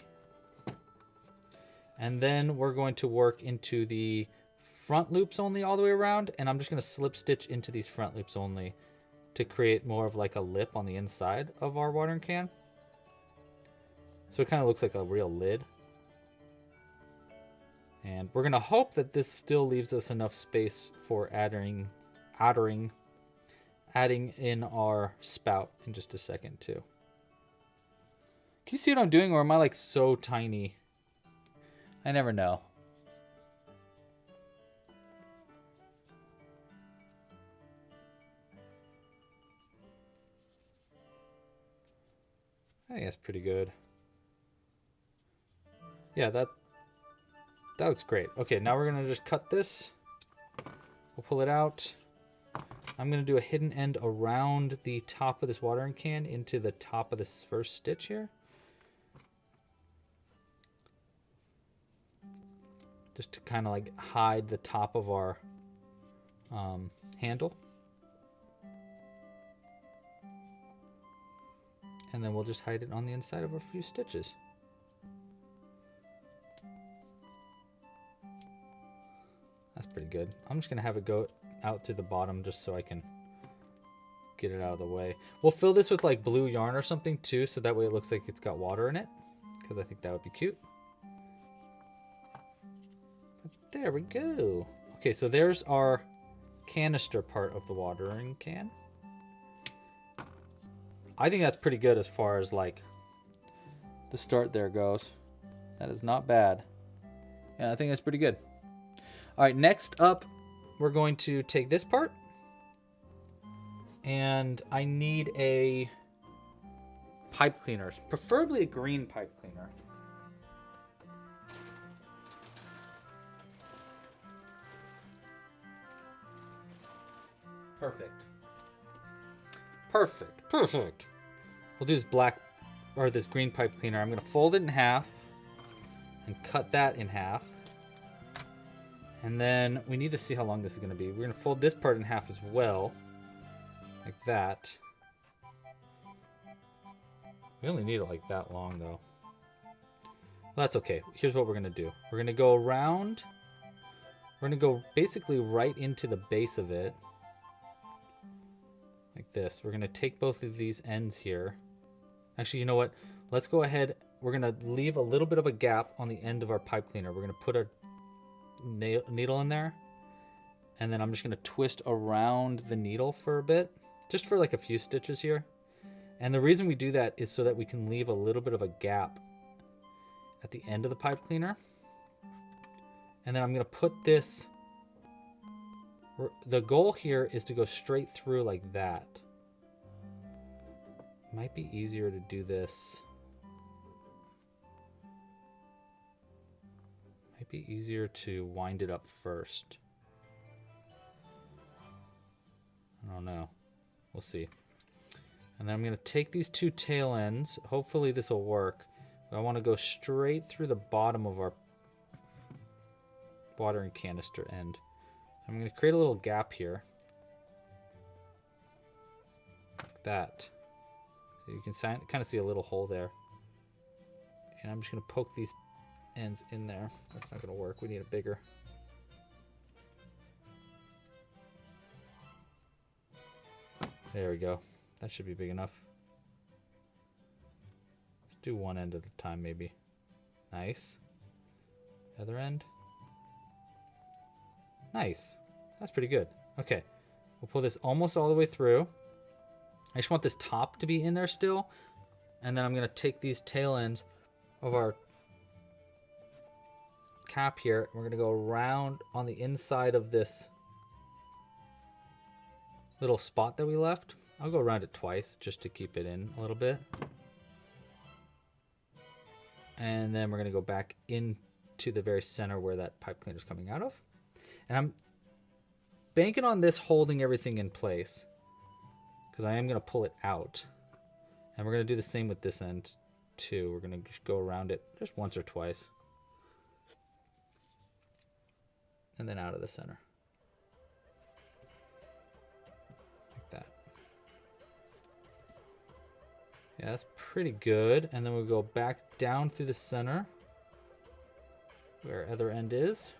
And then we're going to work into the front loops only all the way around, and I'm just going to slip stitch into these front loops only to create more of like a lip on the inside of our watering can. So it kind of looks like a real lid. And we're going to hope that this still leaves us enough space for adding in our spout in just a second too. Can you see what I'm doing, or am I like so tiny? I never know. I think that's pretty good. Yeah, that looks great. Okay, now we're gonna just cut this. We'll pull it out. I'm gonna do a hidden end around the top of this watering can into the top of this first stitch here. just to kind of like hide the top of our handle. And then we'll just hide it on the inside of a few stitches. That's pretty good. I'm just gonna have it go out through the bottom just so I can get it out of the way. We'll fill this with like blue yarn or something too, so that way it looks like it's got water in it, because I think that would be cute. But there we go. Okay, so there's our canister part of the watering can. I think that's pretty good as far as like the start there goes. That is not bad. Yeah, I think that's pretty good. All right, next up, we're going to take this part, and I need a pipe cleaner, preferably a green pipe cleaner. Perfect. Perfect. Perfect. We'll do this black, or this green pipe cleaner. I'm going to fold it in half and cut that in half. And then we need to see how long this is going to be. We're going to fold this part in half as well, like that. We only need it like that long, though. Well, that's okay. Here's what we're going to do. We're going to go around. We're going to go basically right into the base of it, like this. We're going to take both of these ends here. Actually, you know what? Let's go ahead. We're going to leave a little bit of a gap on the end of our pipe cleaner. We're going to put our needle in there, and then I'm just going to twist around the needle for a bit, just for like a few stitches here. And the reason we do that is so that we can leave a little bit of a gap at the end of the pipe cleaner. And then I'm going to put this, the goal here is to go straight through like that. Might be easier to do this. Might be easier to wind it up first. I don't know. We'll see. And then I'm going to take these two tail ends. Hopefully this will work. I want to go straight through the bottom of our watering canister end. I'm going to create a little gap here. Like that. So you can kind of see a little hole there. And I'm just going to poke these ends in there. That's not going to work. We need a bigger. There we go. That should be big enough. Let's do one end at a time, maybe. Nice. Other end. Nice. That's pretty good. Okay. We'll pull this almost all the way through. I just want this top to be in there still. And then I'm going to take these tail ends of our cap here. We're going to go around on the inside of this little spot that we left. I'll go around it twice just to keep it in a little bit. And then we're going to go back into the very center where that pipe cleaner is coming out of. And I'm banking on this holding everything in place, because I am going to pull it out. And we're going to do the same with this end too. We're going to just go around it just once or twice. And then out of the center. Like that. Yeah, that's pretty good. And then we'll go back down through the center where other end is.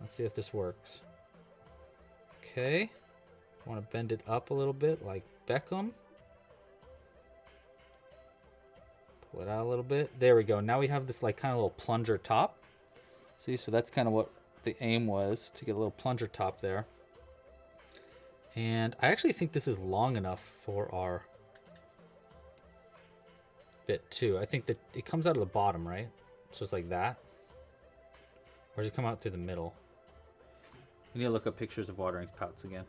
Let's see if this works. Okay. I want to bend it up a little bit like Beckham. Pull it out a little bit. There we go. Now we have this like kind of little plunger top. See, so that's kind of what the aim was, to get a little plunger top there. And I actually think this is long enough for our bit too. I think that it comes out of the bottom, right? So it's like that. Or does it come out through the middle? We need to look up pictures of watering pouts again.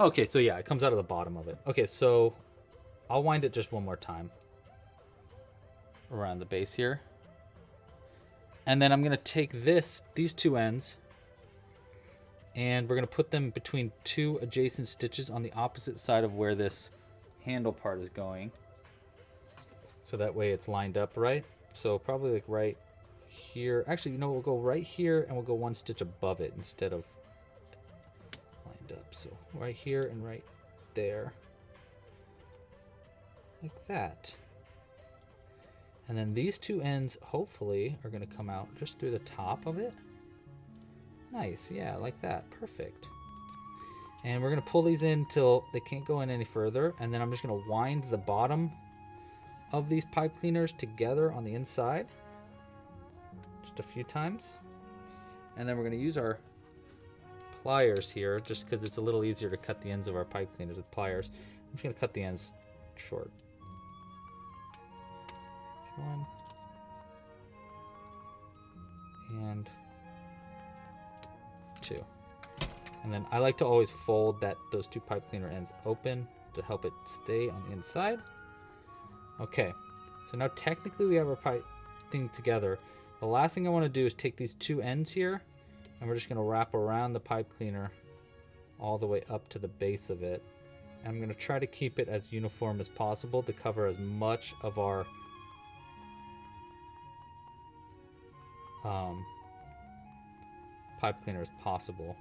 Okay, so yeah, it comes out of the bottom of it. Okay, so I'll wind it just one more time around the base here. And then I'm going to take these two ends, and we're going to put them between two adjacent stitches on the opposite side of where this handle part is going. So that way it's lined up right. So probably like right here. Actually, you know, we'll go right here and we'll go one stitch above it instead of lined up. So right here and right there. Like that. And then these two ends, hopefully, are going to come out just through the top of it. Nice, yeah, like that. Perfect. And we're going to pull these in till they can't go in any further. And then I'm just going to wind the bottom of these pipe cleaners together on the inside. Just a few times. And then we're going to use our pliers here, just because it's a little easier to cut the ends of our pipe cleaners with pliers. I'm just going to cut the ends short. One. And two. And then I like to always fold those two pipe cleaner ends open to help it stay on the inside. Okay, so now technically we have our pipe thing together. The last thing I want to do is take these two ends here, and we're just going to wrap around the pipe cleaner all the way up to the base of it. And I'm going to try to keep it as uniform as possible to cover as much of our pipe cleaner as possible.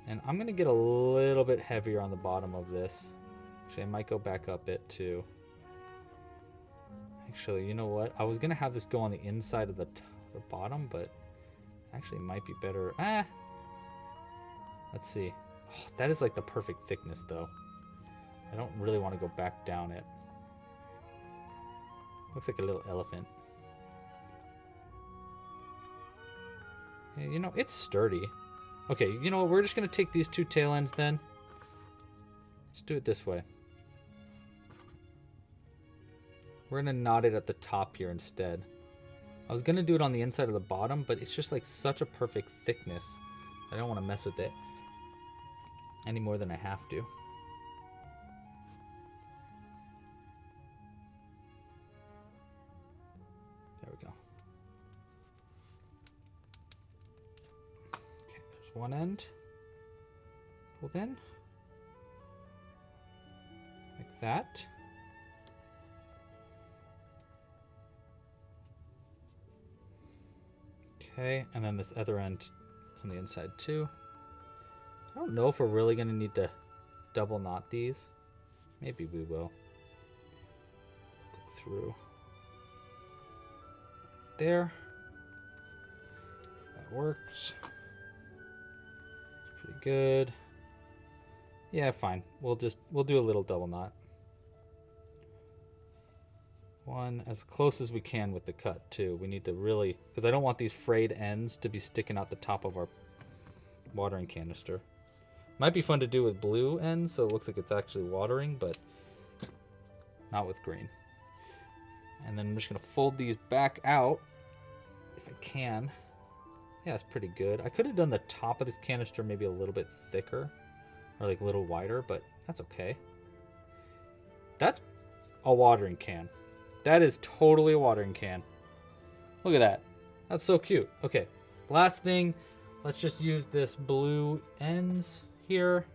And I'm going to get a little bit heavier on the bottom of this. Actually, I might go back up it too. Actually, you know what? I was going to have this go on the inside of the bottom, but actually it might be better. Let's see. Oh, that is like the perfect thickness though. I don't really want to go back down it. Looks like a little elephant. Yeah, you know, it's sturdy. Okay, you know what? We're just going to take these two tail ends then. Let's do it this way. We're going to knot it at the top here instead. I was going to do it on the inside of the bottom, but it's just like such a perfect thickness. I don't want to mess with it any more than I have to. There we go. Okay, there's one end. Pulled in. Like that. Okay, and then this other end on the inside too. I don't know if we're really going to need to double knot these. Maybe we will. Go through there. That works. It's pretty good. Yeah, fine. We'll do a little double knot. One as close as we can with the cut too. We need to really, because I don't want these frayed ends to be sticking out the top of our watering canister. Might be fun to do with blue ends, so it looks like it's actually watering, but not with green. And then I'm just gonna fold these back out if I can. Yeah, it's pretty good. I could have done the top of this canister maybe a little bit thicker or like a little wider, but that's okay. That's a watering can. That is totally a watering can. Look at that. That's so cute. Okay, last thing, let's just use this blue ends here.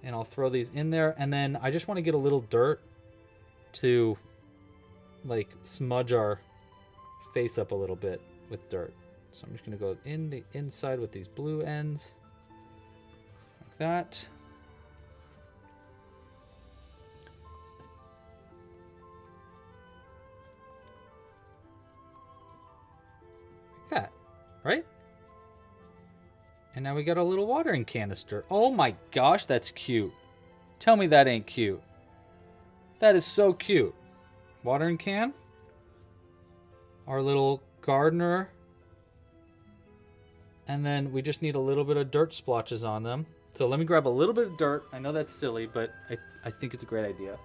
And I'll throw these in there. And then I just want to get a little dirt to like smudge our face up a little bit with dirt. So I'm just going to go in the inside with these blue ends. Like that. That, right? And now we got a little watering canister. Oh my gosh, that's cute. Tell me that ain't cute. That is so cute. Watering can. Our little gardener. And then we just need a little bit of dirt splotches on them. So let me grab a little bit of dirt. I know that's silly, but I think it's a great idea.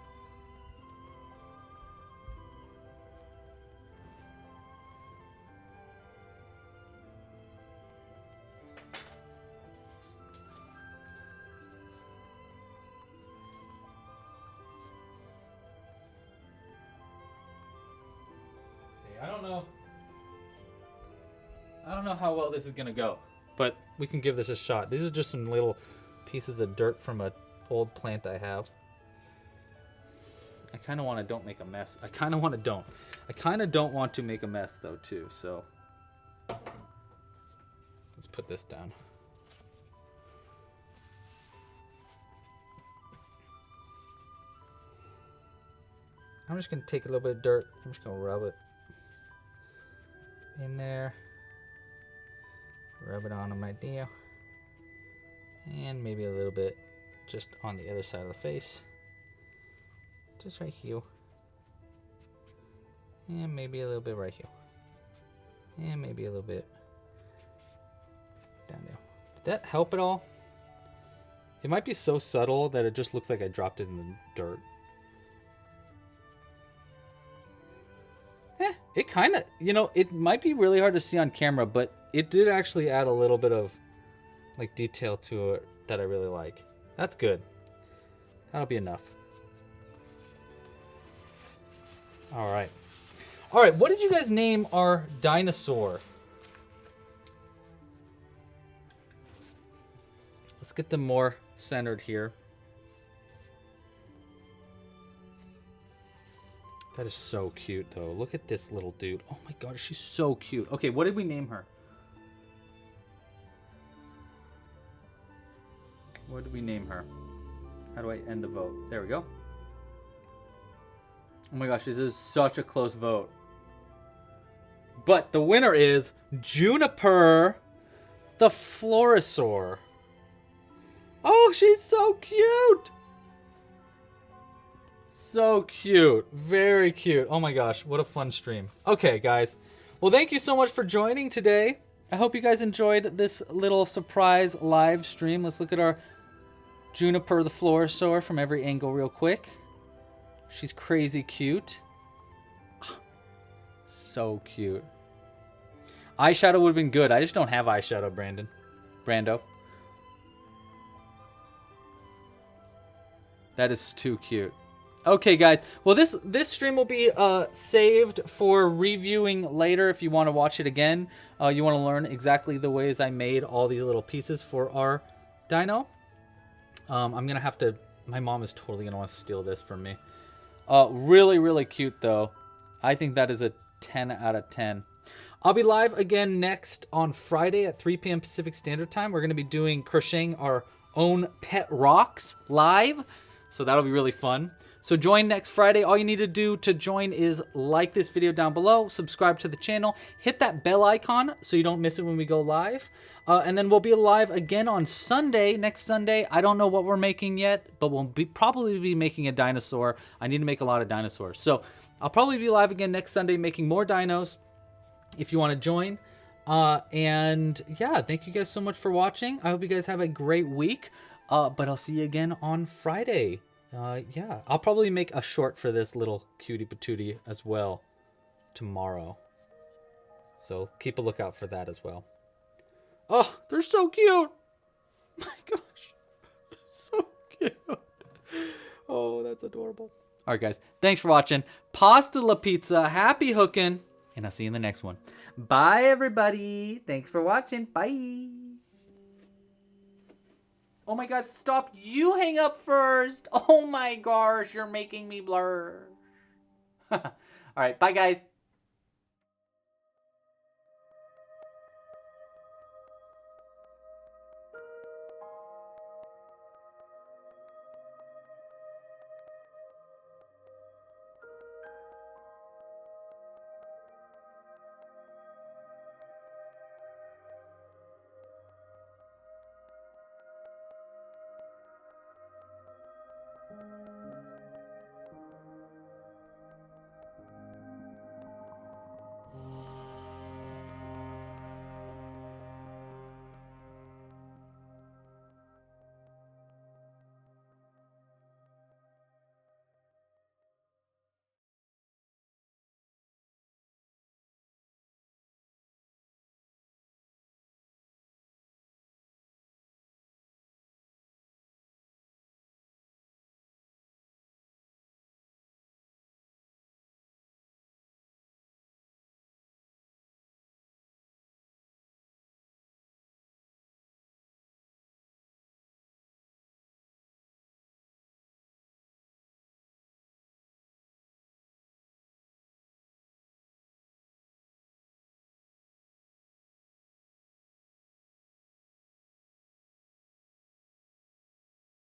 I don't know how well this is gonna go, but we can give this a shot. These are just some little pieces of dirt from an old plant I have. I kind of want to don't make a mess. I kind of want to don't. I kind of don't want to make a mess though too. So put this down. I'm just going to take a little bit of dirt. I'm just going to rub it in there. Rub it on my Dino. And maybe a little bit just on the other side of the face. Just right here. And maybe a little bit right here. And maybe a little bit down there. Did that help at all? It might be so subtle that it just looks like I dropped it in the dirt. It kind of, you know, it might be really hard to see on camera, but it did actually add a little bit of like detail to it that I really like. That's good. That'll be enough. All right. All right, what did you guys name our dinosaur? Let's get them more centered here. That is so cute, though. Look at this little dude. Oh my god, she's so cute. Okay, what did we name her? What did we name her? How do I end the vote? There we go. Oh my gosh, this is such a close vote. But the winner is Juniper the Florisaur. Oh, she's so cute. So cute. Very cute. Oh my gosh, what a fun stream. Okay, guys. Well, thank you so much for joining today. I hope you guys enjoyed this little surprise live stream. Let's look at our Juniper the Florisaur from every angle real quick. She's crazy cute. So cute. Eyeshadow would have been good. I just don't have eyeshadow, Brando. That is too cute. Okay, guys. Well, this stream will be saved for reviewing later if you want to watch it again. You want to learn exactly the ways I made all these little pieces for our dino. I'm going to have to... My mom is totally going to want to steal this from me. Really, really cute, though. I think that is a 10 out of 10. I'll be live again next on Friday at 3 p.m. Pacific Standard Time. We're going to be doing crocheting our own pet rocks live. So that'll be really fun. So join next Friday. All you need to do to join is like this video down below, subscribe to the channel, hit that bell icon so you don't miss it when we go live. And then we'll be live again on Sunday, next Sunday. I don't know what we're making yet, but we'll probably be making a dinosaur. I need to make a lot of dinosaurs. So I'll probably be live again next Sunday making more dinos if you want to join. And yeah, thank you guys so much for watching. I hope you guys have a great week. But I'll see you again on Friday. Yeah, I'll probably make a short for this little cutie patootie as well tomorrow. So keep a lookout for that as well. Oh, they're so cute. My gosh. So cute. Oh, that's adorable. All right, guys. Thanks for watching. Pasta la pizza. Happy hooking. And I'll see you in the next one. Bye, everybody. Thanks for watching. Bye. Oh my god, stop. You hang up first. Oh my gosh, you're making me blur. Alright, bye guys.